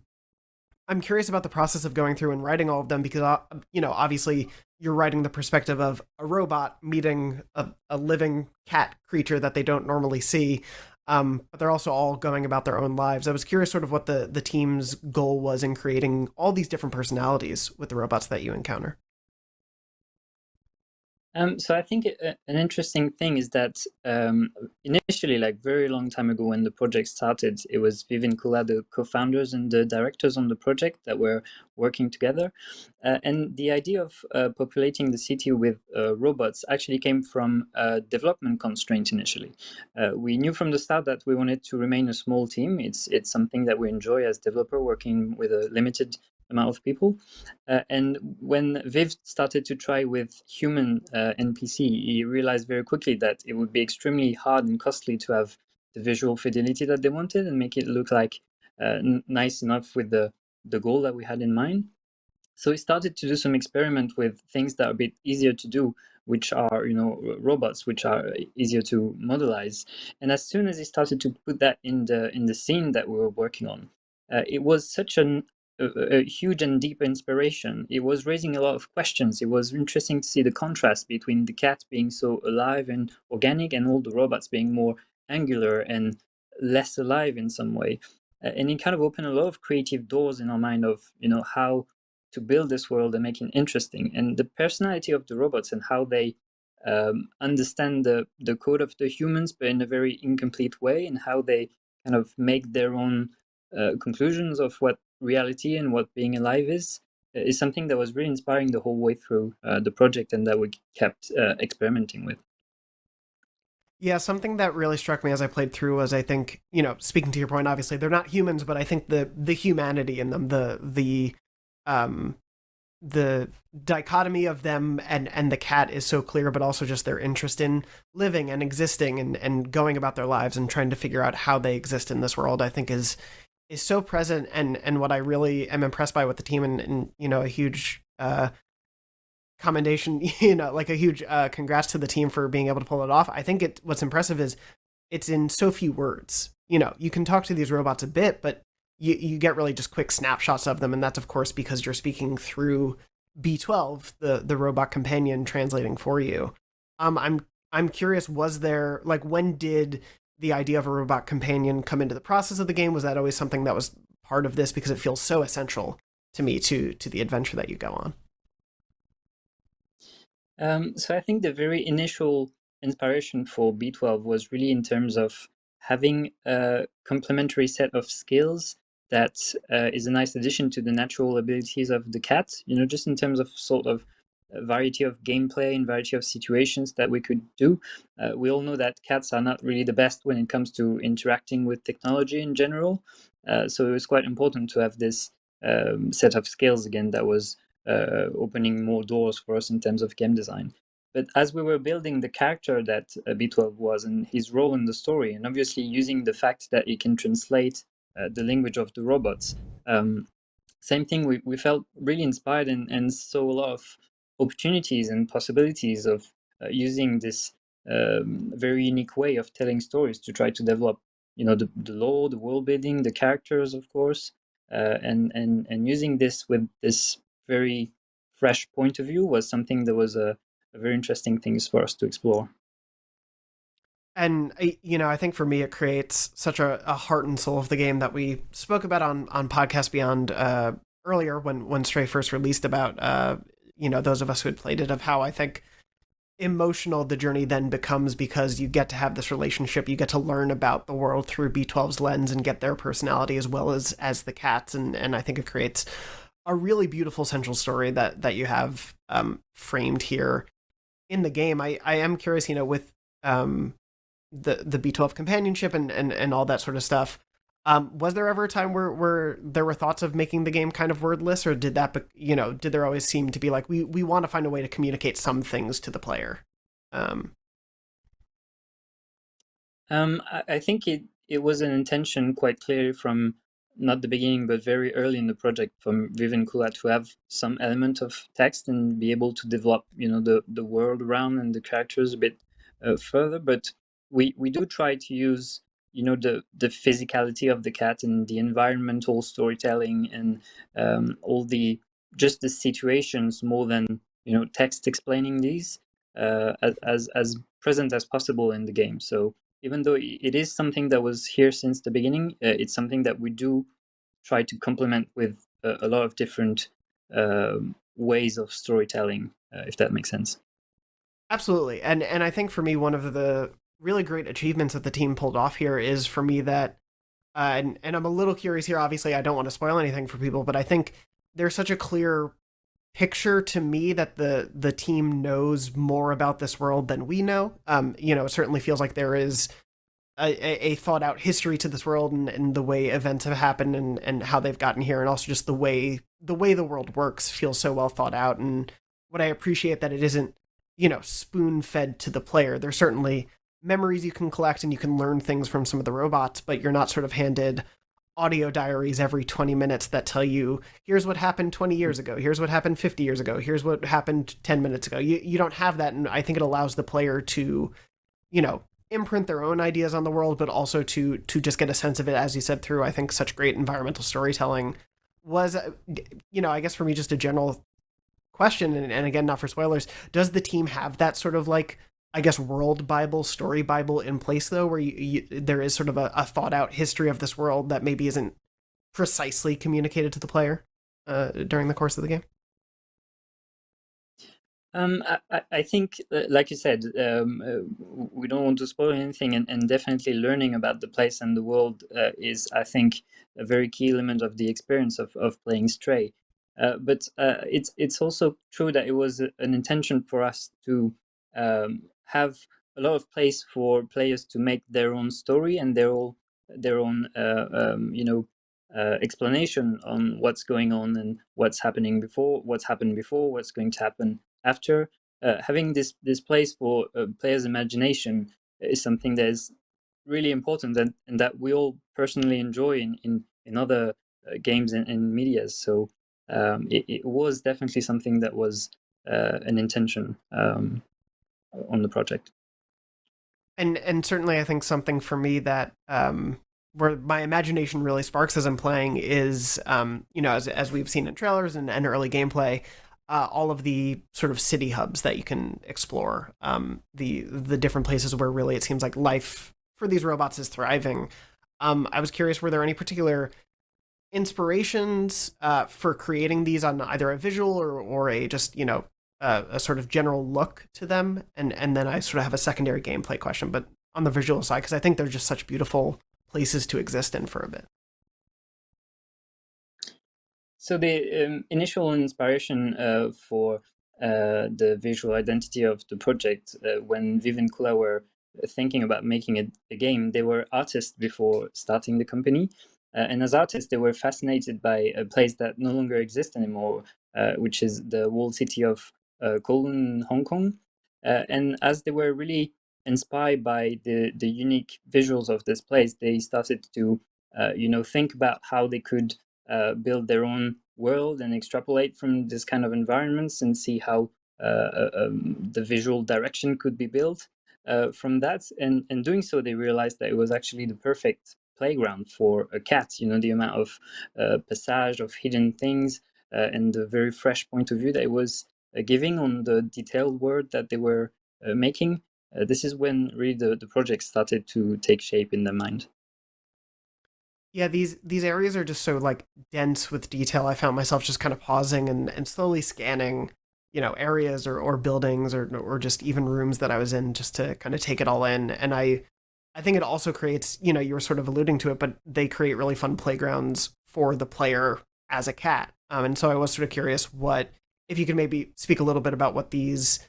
curious about the process of going through and writing all of them because, you know, obviously you're writing the perspective of a robot meeting a living cat creature that they don't normally see. But they're also all going about their own lives. I was curious sort of what the team's goal was in creating all these different personalities with the robots that you encounter. So I think an interesting thing is that initially, like very long time ago when the project started, it was Viv Kula, the co-founders and the directors on the project that were working together. And the idea of populating the city with robots actually came from a development constraint initially. We knew from the start that we wanted to remain a small team. It's something that we enjoy as developer, working with a limited amount of people. And when Viv started to try with human NPC, he realized very quickly that it would be extremely hard and costly to have the visual fidelity that they wanted and make it look like nice enough with the goal that we had in mind. So he started to do some experiment with things that are a bit easier to do, which are, you know, robots, which are easier to modelize. And as soon as he started to put that in the scene that we were working on, it was such a huge and deep inspiration. It was raising a lot of questions. It was interesting to see the contrast between the cat being so alive and organic and all the robots being more angular and less alive in some way. And it kind of opened a lot of creative doors in our mind of, you know, how to build this world and make it interesting. And the personality of the robots and how they understand the code of the humans, but in a very incomplete way, and how they kind of make their own conclusions of what reality and what being alive is something that was really inspiring the whole way through the project and that we kept experimenting with. Yeah, something that really struck me as I played through was, I think, you know, speaking to your point, obviously they're not humans, but I think the humanity in them, the the dichotomy of them and the cat is so clear, but also just their interest in living and existing and going about their lives and trying to figure out how they exist in this world, I think is so present, and what I really am impressed by with the team, and a huge commendation, like a huge congrats to the team for being able to pull it off. I think what's impressive is it's in so few words. You can talk to these robots a bit, but you get really just quick snapshots of them, and that's of course because you're speaking through B12, the robot companion translating for you. I'm curious, was there, like, when did the idea of a robot companion come into the process of the game? Was that always something that was part of this, because it feels so essential to me to the adventure that you go on? So I think the very initial inspiration for B12 was really in terms of having a complementary set of skills that is a nice addition to the natural abilities of the cat, just in terms of sort of a variety of gameplay and variety of situations that we could do. We all know that cats are not really the best when it comes to interacting with technology in general. So it was quite important to have this set of skills again that was opening more doors for us in terms of game design. But as we were building the character that B12 was and his role in the story, and obviously using the fact that he can translate the language of the robots, same thing, we felt really inspired and saw a lot of opportunities and possibilities of using this very unique way of telling stories to try to develop, the lore, the world building, the characters, of course, and using this with this very fresh point of view was something that was a very interesting things for us to explore. And I think for me it creates such a heart and soul of the game that we spoke about on Podcast Beyond earlier when Stray first released, about those of us who had played it, of how I think emotional the journey then becomes, because you get to have this relationship, you get to learn about the world through B12's lens and get their personality as well as the cats, and I think it creates a really beautiful central story that you have framed here in the game. I am curious, with the B12 companionship and all that sort of stuff. Was there ever a time where there were thoughts of making the game kind of wordless, or did that, did there always seem to be like, we want to find a way to communicate some things to the player? I think it was an intention quite clear from not the beginning, but very early in the project from Vivian Kula to have some element of text and be able to develop, the world around and the characters a bit further. But we do try to use, the physicality of the cat and the environmental storytelling and all the just the situations more than text explaining these as present as possible in the game. So even though it is something that was here since the beginning, it's something that we do try to complement with a lot of different ways of storytelling, if that makes sense. Absolutely. And I think for me, one of the really great achievements that the team pulled off here is, for me, that and I'm a little curious here, obviously I don't want to spoil anything for people, but I think there's such a clear picture to me that the team knows more about this world than we know. It certainly feels like there is a thought out history to this world, and the way events have happened and how they've gotten here, and also just the way the world works feels so well thought out. And what I appreciate, that it isn't spoon fed to the player. There's certainly memories you can collect and you can learn things from some of the robots, but you're not sort of handed audio diaries every 20 minutes that tell you, here's what happened 20 years ago, here's what happened 50 years ago, here's what happened 10 minutes ago. You don't have that, and I think it allows the player to, imprint their own ideas on the world, but also to just get a sense of it, as you said, through, I think, such great environmental storytelling. Was, I guess for me, just a general question, and again, not for spoilers, does the team have that sort of, like, I guess, world Bible, story Bible in place, though, where there is sort of a thought out history of this world that maybe isn't precisely communicated to the player during the course of the game? I think, like you said, we don't want to spoil anything, and definitely learning about the place and the world is, I think, a very key element of the experience of playing Stray. But it's also true that it was an intention for us to have a lot of place for players to make their own story and their own explanation on what's going on and what's happened before, what's going to happen after. Having this place for players' imagination is something that is really important, and that we all personally enjoy in other games and medias. So it was definitely something that was an intention on the project. And certainly I think something for me that where my imagination really sparks as I'm playing is as we've seen in trailers and early gameplay, all of the sort of city hubs that you can explore, the different places where really it seems like life for these robots is thriving. I was curious, were there any particular inspirations for creating these on either a visual or a just a sort of general look to them, and then I sort of have a secondary gameplay question, but on the visual side, because I think they're just such beautiful places to exist in for a bit. So the initial inspiration for the visual identity of the project, when Viv and Kula were thinking about making a game, they were artists before starting the company. And as artists, they were fascinated by a place that no longer exists anymore, which is the walled city of Kowloon, Hong Kong. And as they were really inspired by the unique visuals of this place, they started to think about how they could build their own world and extrapolate from this kind of environments and see how the visual direction could be built from that. And doing so, they realized that it was actually the perfect playground for a cat. The amount of passage of hidden things and the very fresh point of view that it was giving on the detailed world that they were making. This is when really the project started to take shape in their mind. Yeah, these areas are just so like dense with detail. I found myself just kind of pausing and slowly scanning, areas or buildings or just even rooms that I was in just to kind of take it all in. And I think it also creates, you were sort of alluding to it, but they create really fun playgrounds for the player as a cat. And so I was sort of curious if you could maybe speak a little bit about what these,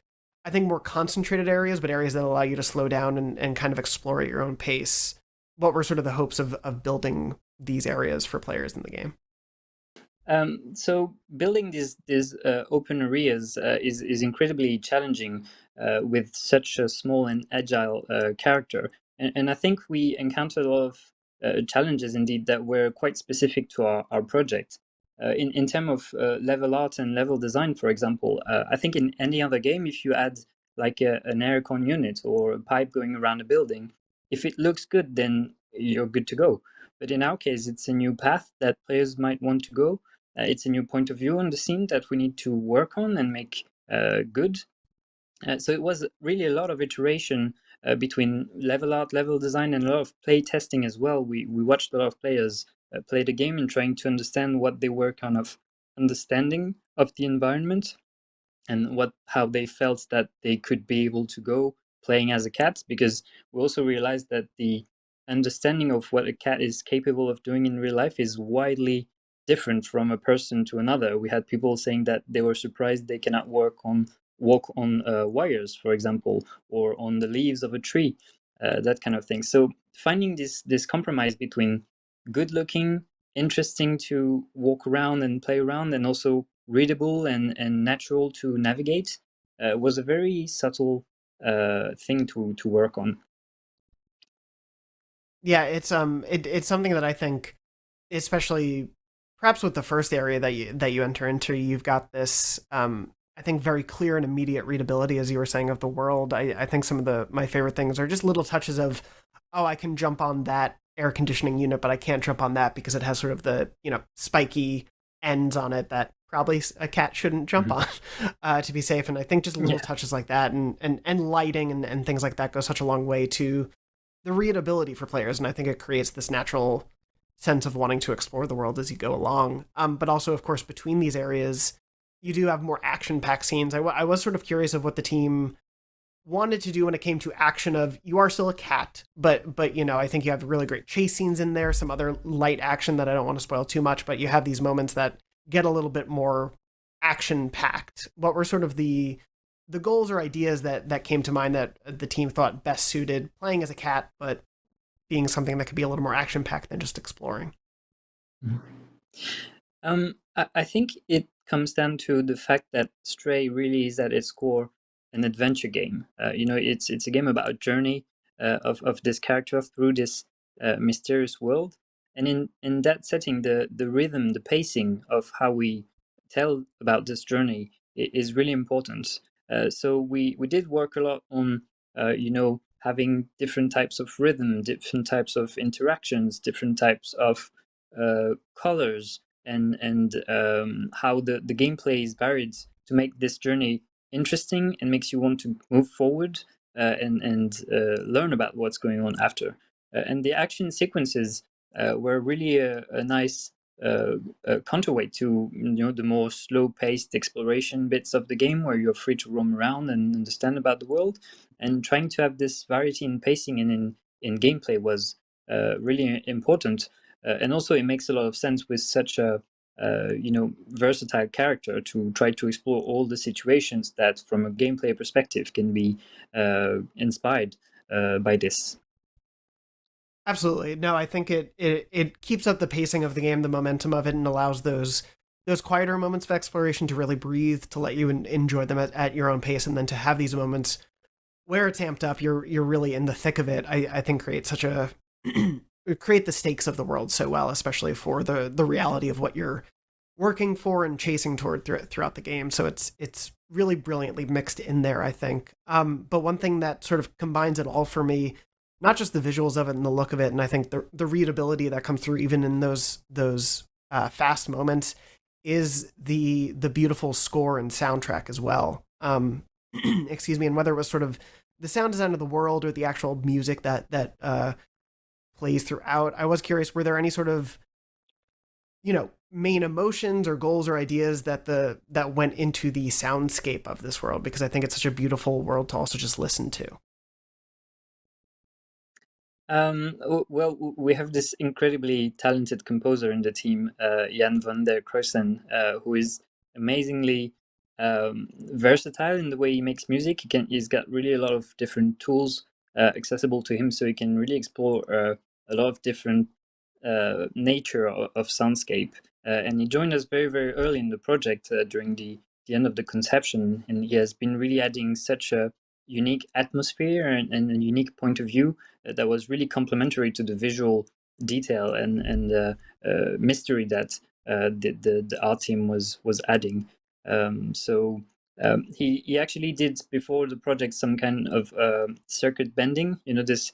I think, more concentrated areas, but areas that allow you to slow down and kind of explore at your own pace. What were sort of the hopes of building these areas for players in the game? So building these open areas is incredibly challenging with such a small and agile character. And I think we encountered a lot of challenges indeed that were quite specific to our project. In terms of level art and level design, for example, I think in any other game, if you add like an aircon unit or a pipe going around a building, if it looks good, then you're good to go. But in our case, it's a new path that players might want to go. It's a new point of view on the scene that we need to work on and make good. So it was really a lot of iteration between level art, level design, and a lot of play testing as well. We watched a lot of players play the game and trying to understand what they were kind of understanding of the environment and how they felt that they could be able to go playing as a cat, because we also realized that the understanding of what a cat is capable of doing in real life is widely different from a person to another. We had people saying that they were surprised they cannot walk on wires, for example, or on the leaves of a tree, that kind of thing. So finding this compromise between good looking, interesting to walk around and play around, and also readable and natural to navigate was a very subtle thing to work on. Yeah, it's something that I think, especially perhaps with the first area that you enter into, you've got this I think very clear and immediate readability, as you were saying, of the world. I think some of my favorite things are just little touches of, oh, I can jump on that air conditioning unit, but I can't jump on that because it has sort of the spiky ends on it that probably a cat shouldn't jump on to be safe. And I think just little touches like that and lighting and things like that go such a long way to the readability for players. And I think it creates this natural sense of wanting to explore the world as you go along. But also, of course, between these areas, you do have more action-packed scenes. I was sort of curious of what the team wanted to do when it came to action of, you are still a cat, but I think you have really great chase scenes in there, some other light action that I don't want to spoil too much, but you have these moments that get a little bit more action-packed. What were sort of the goals or ideas that came to mind that the team thought best suited playing as a cat, but being something that could be a little more action-packed than just exploring? I think it comes down to the fact that Stray really is at its core an adventure game. It's a game about a journey of this character through this mysterious world, and in that setting, the rhythm, the pacing of how we tell about this journey is really important. So we did work a lot on having different types of rhythm, different types of interactions, different types of colors, and how the gameplay is varied to make this journey interesting and makes you want to move forward and learn about what's going on after. And the action sequences were really a nice counterweight to the more slow-paced exploration bits of the game, where you're free to roam around and understand about the world. And trying to have this variety in pacing and in gameplay was really important. And also, it makes a lot of sense with such a versatile character to try to explore all the situations that, from a gameplay perspective, can be inspired by this. Absolutely. No, I think it keeps up the pacing of the game, the momentum of it, and allows those quieter moments of exploration to really breathe, to let you enjoy them at your own pace, and then to have these moments where it's amped up, you're really in the thick of it. I think create such a create the stakes of the world so well, especially for the reality of what you're working for and chasing toward throughout the game. So it's really brilliantly mixed in there, I think. But one thing that sort of combines it all for me, not just the visuals of it and the look of it, and I think the readability that comes through even in those fast moments, is the beautiful score and soundtrack as well. Excuse me, and whether it was sort of the sound design of the world or the actual music that plays throughout, I was curious, were there any sort of main emotions or goals or ideas that went into the soundscape of this world? Because I think it's such a beautiful world to also just listen to. Well, we have this incredibly talented composer in the team, Jan van der Kruisen, who is amazingly versatile in the way he makes music. He's got really a lot of different tools accessible to him, so he can really explore a lot of different nature of soundscape. And he joined us very, very early in the project during the end of the conception, and he has been really adding such a unique atmosphere and a unique point of view that was really complementary to the visual detail and mystery that the art team was adding. He actually did, before the project, some kind of circuit bending. This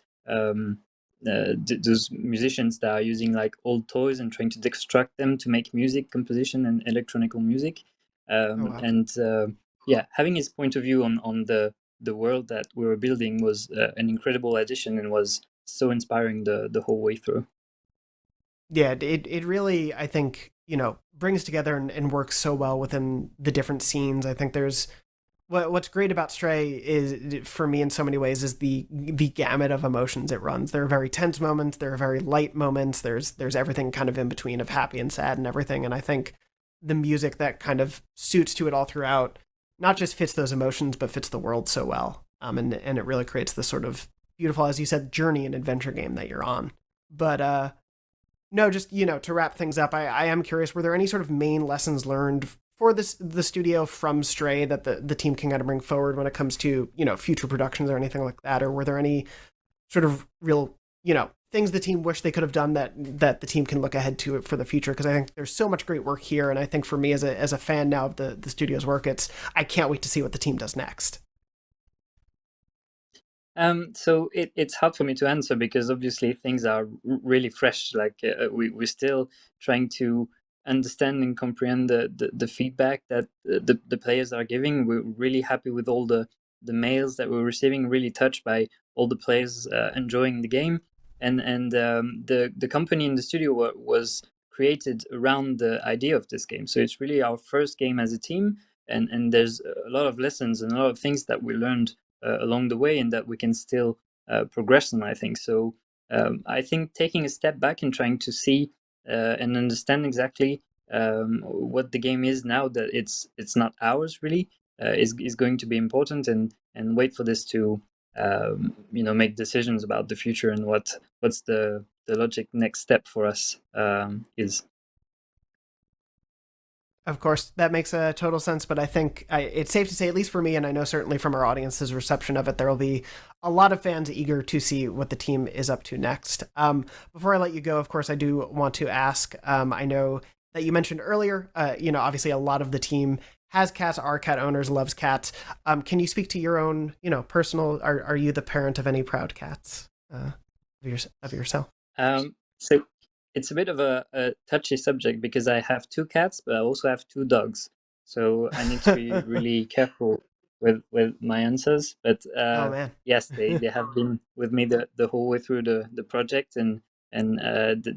those musicians that are using like old toys and trying to deconstruct them to make music composition and electronical music. Wow. And yeah, having his point of view on the world that we were building was an incredible addition and was so inspiring the whole way through. Yeah, it really, I think, brings together and works so well within the different scenes. I think there's what's great about Stray is, for me, in so many ways, is the gamut of emotions it runs. There are very tense moments, there are very light moments, there's everything kind of in between of happy and sad and everything. And I think the music that kind of suits to it all throughout not just fits those emotions, but fits the world so well. And it really creates this sort of beautiful, as you said, journey and adventure game that you're on. But no, just, to wrap things up, I am curious, were there any sort of main lessons learned for the studio from Stray that the team can kind of bring forward when it comes to, future productions or anything like that? Or were there any sort of real, things the team wish they could have done that the team can look ahead to it for the future? Because I think there's so much great work here, and I think for me as a fan now of the studio's work, I can't wait to see what the team does next. So it's hard for me to answer because obviously things are really fresh. Like we're still trying to understand and comprehend the feedback that the players are giving. We're really happy with all the mails that we're receiving. Really touched by all the players enjoying the game, and the company in the studio was created around the idea of this game. So it's really our first game as a team, and there's a lot of lessons and a lot of things that we learned along the way and that we can still progress on, I think. So I think taking a step back and trying to see and understand exactly what the game is now that it's not ours really is going to be important, and wait for this to make decisions about the future and what's the logic next step for us is. Of course, that makes a total sense, but I think it's safe to say, at least for me, and I know certainly from our audience's reception of it, there will be a lot of fans eager to see what the team is up to next. Before I let you go, of course, I do want to ask, I know that you mentioned earlier, obviously a lot of the team has cats, are cat owners, loves cats. Can you speak to your own, personal, are you the parent of any proud cats of yourself? So it's a bit of a touchy subject because I have 2 cats, but I also have 2 dogs. So I need to be really careful with my answers. But Oh man. yes, they have been with me the whole way through the project, and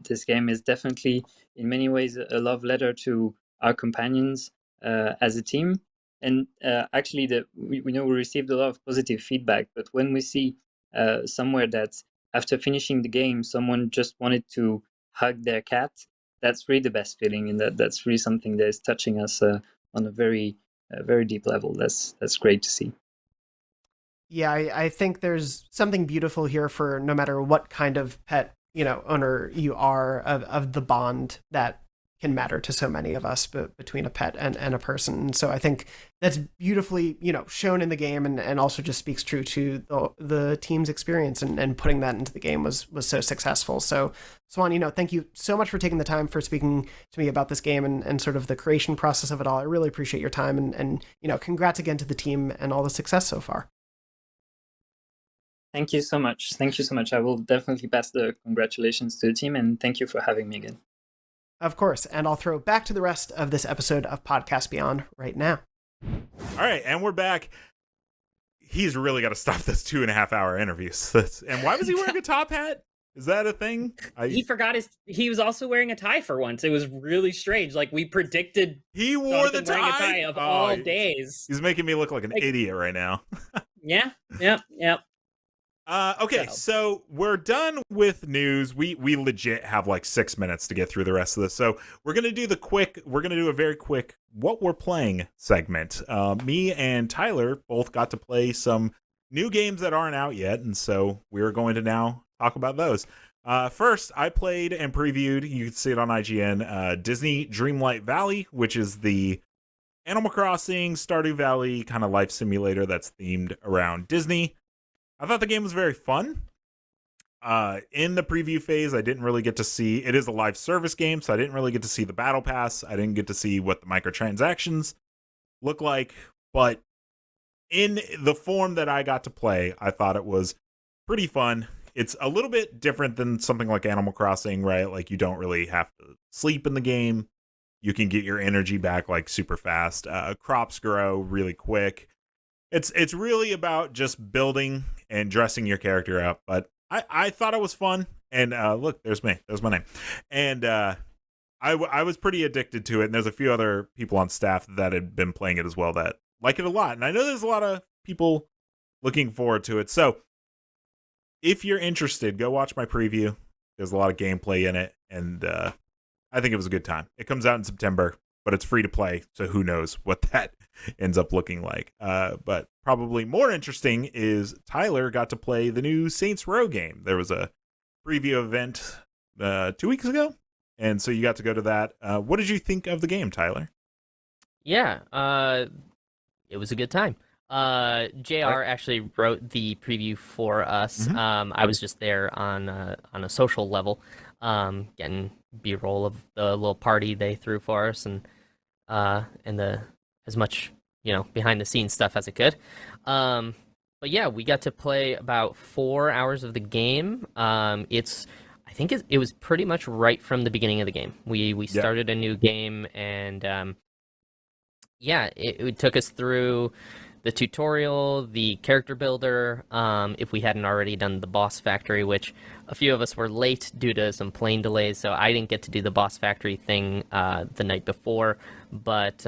this game is definitely in many ways a love letter to our companions as a team. And actually, we know we received a lot of positive feedback, but when we see somewhere that after finishing the game, someone just wanted to hug their cat, that's really the best feeling, and that's really something that is touching us on a very deep level. That's great to see. Yeah, I think there's something beautiful here for no matter what kind of pet, owner you are, of the bond that can matter to so many of us between a pet and a person. So I think that's beautifully, shown in the game, and also just speaks true to the team's experience, and putting that into the game was so successful. So Swan, thank you so much for taking the time for speaking to me about this game and sort of the creation process of it all. I really appreciate your time, and congrats again to the team and all the success so far. Thank you so much. Thank you so much. I will definitely pass the congratulations to the team, and thank you for having me again. Of course, and I'll throw back to the rest of this episode of Podcast Beyond right now. All right, and we're back. He's really got to stop this 2.5-hour interviews. And why was he wearing a top hat? Is that a thing? He forgot he was also wearing a tie for once. It was really strange. Like, we predicted he wore Jonathan the wearing a tie of all days. He's making me look like an idiot right now. Yeah. Okay, so we're done with news. We legit have like 6 minutes to get through the rest of this. So we're gonna do a very quick what we're playing segment. Me and Tyler both got to play some new games that aren't out yet, and so we're going to now talk about those. First, I played and previewed, you can see it on IGN, Disney Dreamlight Valley, which is the Animal Crossing, Stardew Valley kind of life simulator that's themed around Disney. I thought the game was very fun. In the preview phase, I didn't really get to see, it is a live service game, so I didn't really get to see the battle pass. I didn't get to see what the microtransactions look like, but in the form that I got to play, I thought it was pretty fun. It's a little bit different than something like Animal Crossing, right? Like, you don't really have to sleep in the game. You can get your energy back like super fast. Crops grow really quick. It's really about just building and dressing your character up. But I thought it was fun. And look, there's me. There's my name. And I was pretty addicted to it. And there's a few other people on staff that had been playing it as well that like it a lot. And I know there's a lot of people looking forward to it. So if you're interested, go watch my preview. There's a lot of gameplay in it. And I think it was a good time. It comes out in September, but it's free to play. So who knows what that ends up looking like. But probably more interesting is Tyler got to play the new Saints Row game. There was a preview event 2 weeks ago, and so you got to go to that. What did you think of the game, Tyler? Yeah, it was a good time. JR actually wrote the preview for us. Mm-hmm. I was just there on a social level, getting B-roll of the little party they threw for us, and the as much behind the scenes stuff as I could. But yeah, we got to play about 4 hours of the game. I think it was pretty much right from the beginning of the game. We started a new game, and it took us through the tutorial, the character builder, if we hadn't already done the boss factory, which a few of us were late due to some plane delays, so I didn't get to do the boss factory thing the night before. But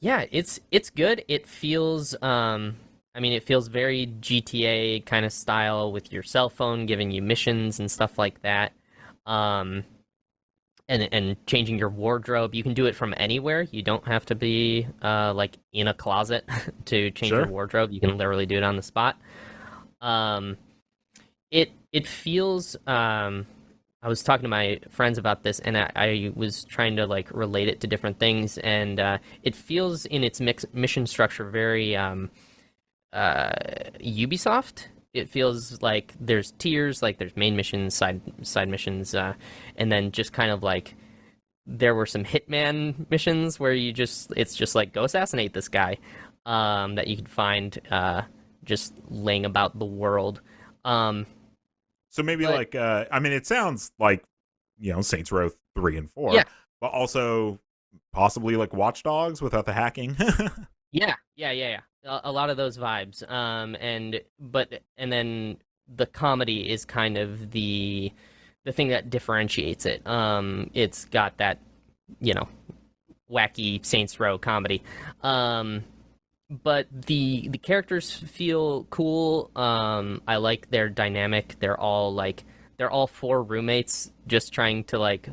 it's good. It feels it feels very GTA kind of style with your cell phone giving you missions and stuff like that. And changing your wardrobe. You can do it from anywhere. You don't have to be like in a closet to change your wardrobe. You can literally do it on the spot. It feels I was talking to my friends about this, and I was trying to like relate it to different things, and it feels in its mission structure very Ubisoft. It feels like there's tiers, like there's main missions, side missions, and then just kind of like there were some Hitman missions where it's just like go assassinate this guy, that you could find just laying about the world. So maybe but- like I mean, it sounds like, you know, Saints Row 3 and 4, Yeah. but also possibly like Watch Dogs without the hacking. Yeah. A lot of those vibes. And then the comedy is kind of the thing that differentiates it. It's got that, you know, wacky Saints Row comedy. But the characters feel cool. I like their dynamic. They're all four roommates just trying to like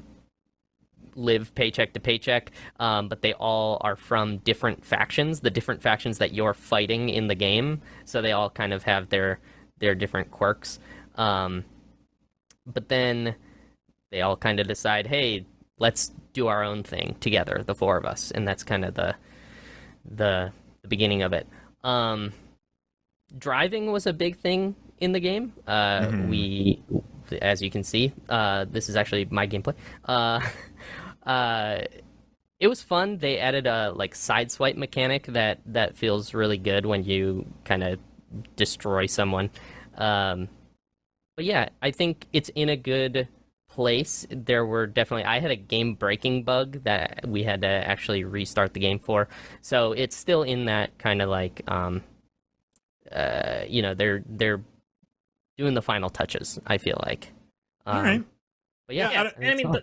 live paycheck to paycheck, but they all are from different factions, the different factions that you're fighting in the game. So they all kind of have their different quirks. But then they all kind of decide, hey, let's do our own thing together, the four of us, and that's kind of the beginning of it. Driving was a big thing in the game. We, as you can see, this is actually my gameplay. It was fun. They added a like side swipe mechanic that feels really good when you kind of destroy someone. But yeah, I think it's in a good place. There were definitely, I had a game breaking bug that we had to actually restart the game for. So it's still in that kind of like, you know, they're doing the final touches, I feel like. All right. But yeah, Yeah, and I mean,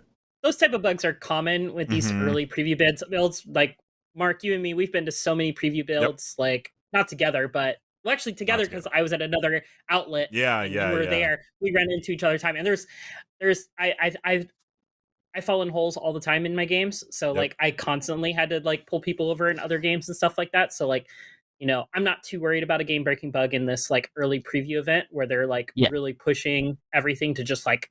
those type of bugs are common with these early preview builds. Like Mark, you and me, we've been to so many preview builds, like not together, but well, actually together because I was at another outlet. Yeah, and yeah, we were yeah. there. We ran into each other time, and I fall in holes all the time in my games, so like I constantly had to like pull people over in other games and stuff like that. So like, you know, I'm not too worried about a game breaking bug in this like early preview event where they're like really pushing everything to just like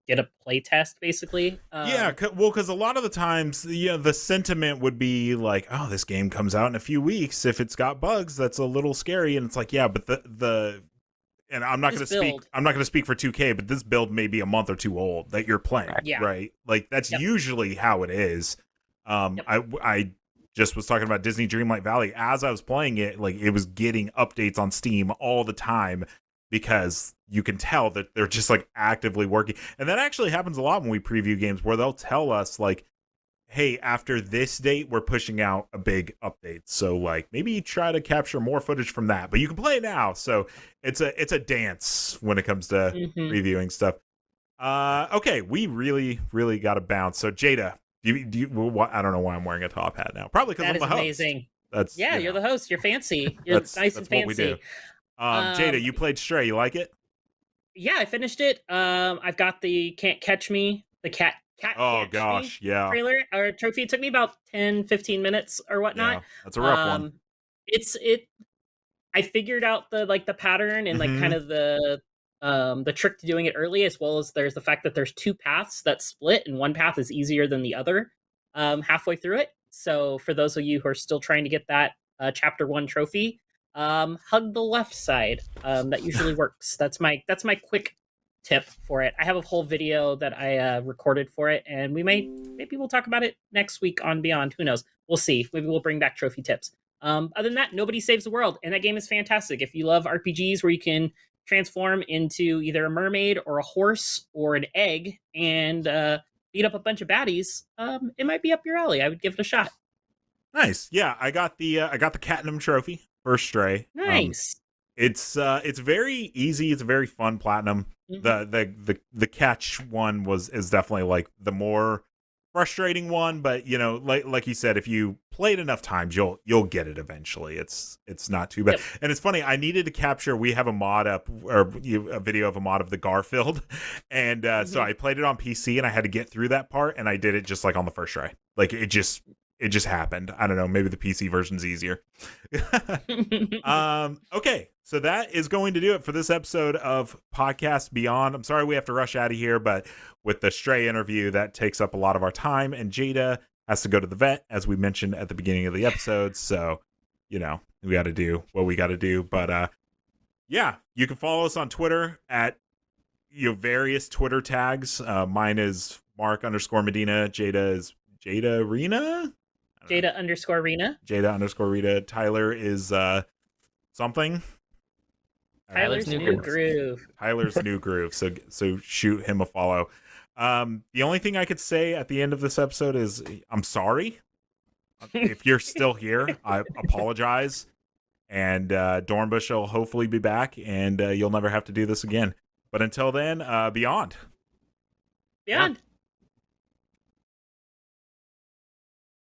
get a play test basically. Because a lot of the times, the sentiment would be like, oh, this game comes out in a few weeks. If it's got bugs, that's a little scary. And it's like, yeah, but the and I'm not going to speak for 2K, but this build may be a month or two old that you're playing, right? Like that's usually how it is. I just was talking about Disney Dreamlight Valley as I was playing it. Like it was getting updates on Steam all the time, because you can tell that they're just like actively working. And that actually happens a lot when we preview games, where they'll tell us like, hey, after this date, we're pushing out a big update. So like maybe try to capture more footage from that, but you can play it now. So it's a dance when it comes to previewing stuff. Okay. We really, really got to bounce. So Jada, do you, I don't know why I'm wearing a top hat now. Probably because I'm the host. Amazing. That's you're the host. You're fancy. You're nice and fancy. What we do. Jada, you played Stray. You like it? Yeah, I finished it. I've got the Can't Catch Me, the cat. Oh gosh, yeah. Trailer or trophy. It took me about 10, 15 minutes or whatnot. Yeah, that's a rough one. I figured out the pattern and like kind of the trick to doing it early, as well as there's the fact that there's two paths that split and one path is easier than the other halfway through it. So for those of you who are still trying to get that chapter 1 trophy, hug the left side. That usually works. That's my quick tip for it. I have a whole video that I recorded for it, and maybe we'll talk about it next week on Beyond. Who knows? We'll see. Maybe we'll bring back trophy tips. Other than that, Nobody Saves the World, and that game is fantastic. If you love RPGs where you can transform into either a mermaid or a horse or an egg and beat up a bunch of baddies, it might be up your alley. I would give it a shot. Nice. Yeah, I got the Catnam trophy for Stray. Nice. It's very easy. It's a very fun platinum. The catch one is definitely like the more frustrating one, but like you said, if you played enough times, you'll get it eventually. It's not too bad. And it's funny, I needed to capture, we have a mod up, or a video of a mod of the Garfield, and so I played it on PC and I had to get through that part, and I did it just like on the first try. Like it it just happened. I don't know. Maybe the PC version's easier. Okay, so that is going to do it for this episode of Podcast Beyond. I'm sorry we have to rush out of here, but with the Stray interview, that takes up a lot of our time, and Jada has to go to the vet, as we mentioned at the beginning of the episode. So, we got to do what we got to do. But yeah, you can follow us on Twitter at various Twitter tags. Mine is Mark_Medina. Jada is Jada Rena. Jada_Rena. Jada_Rita. Tyler is something. Tyler's New Groove. Tyler's New Groove. So shoot him a follow. The only thing I could say at the end of this episode is I'm sorry. If you're still here, I apologize. And Dornbush will hopefully be back, and you'll never have to do this again. But until then, beyond. Beyond.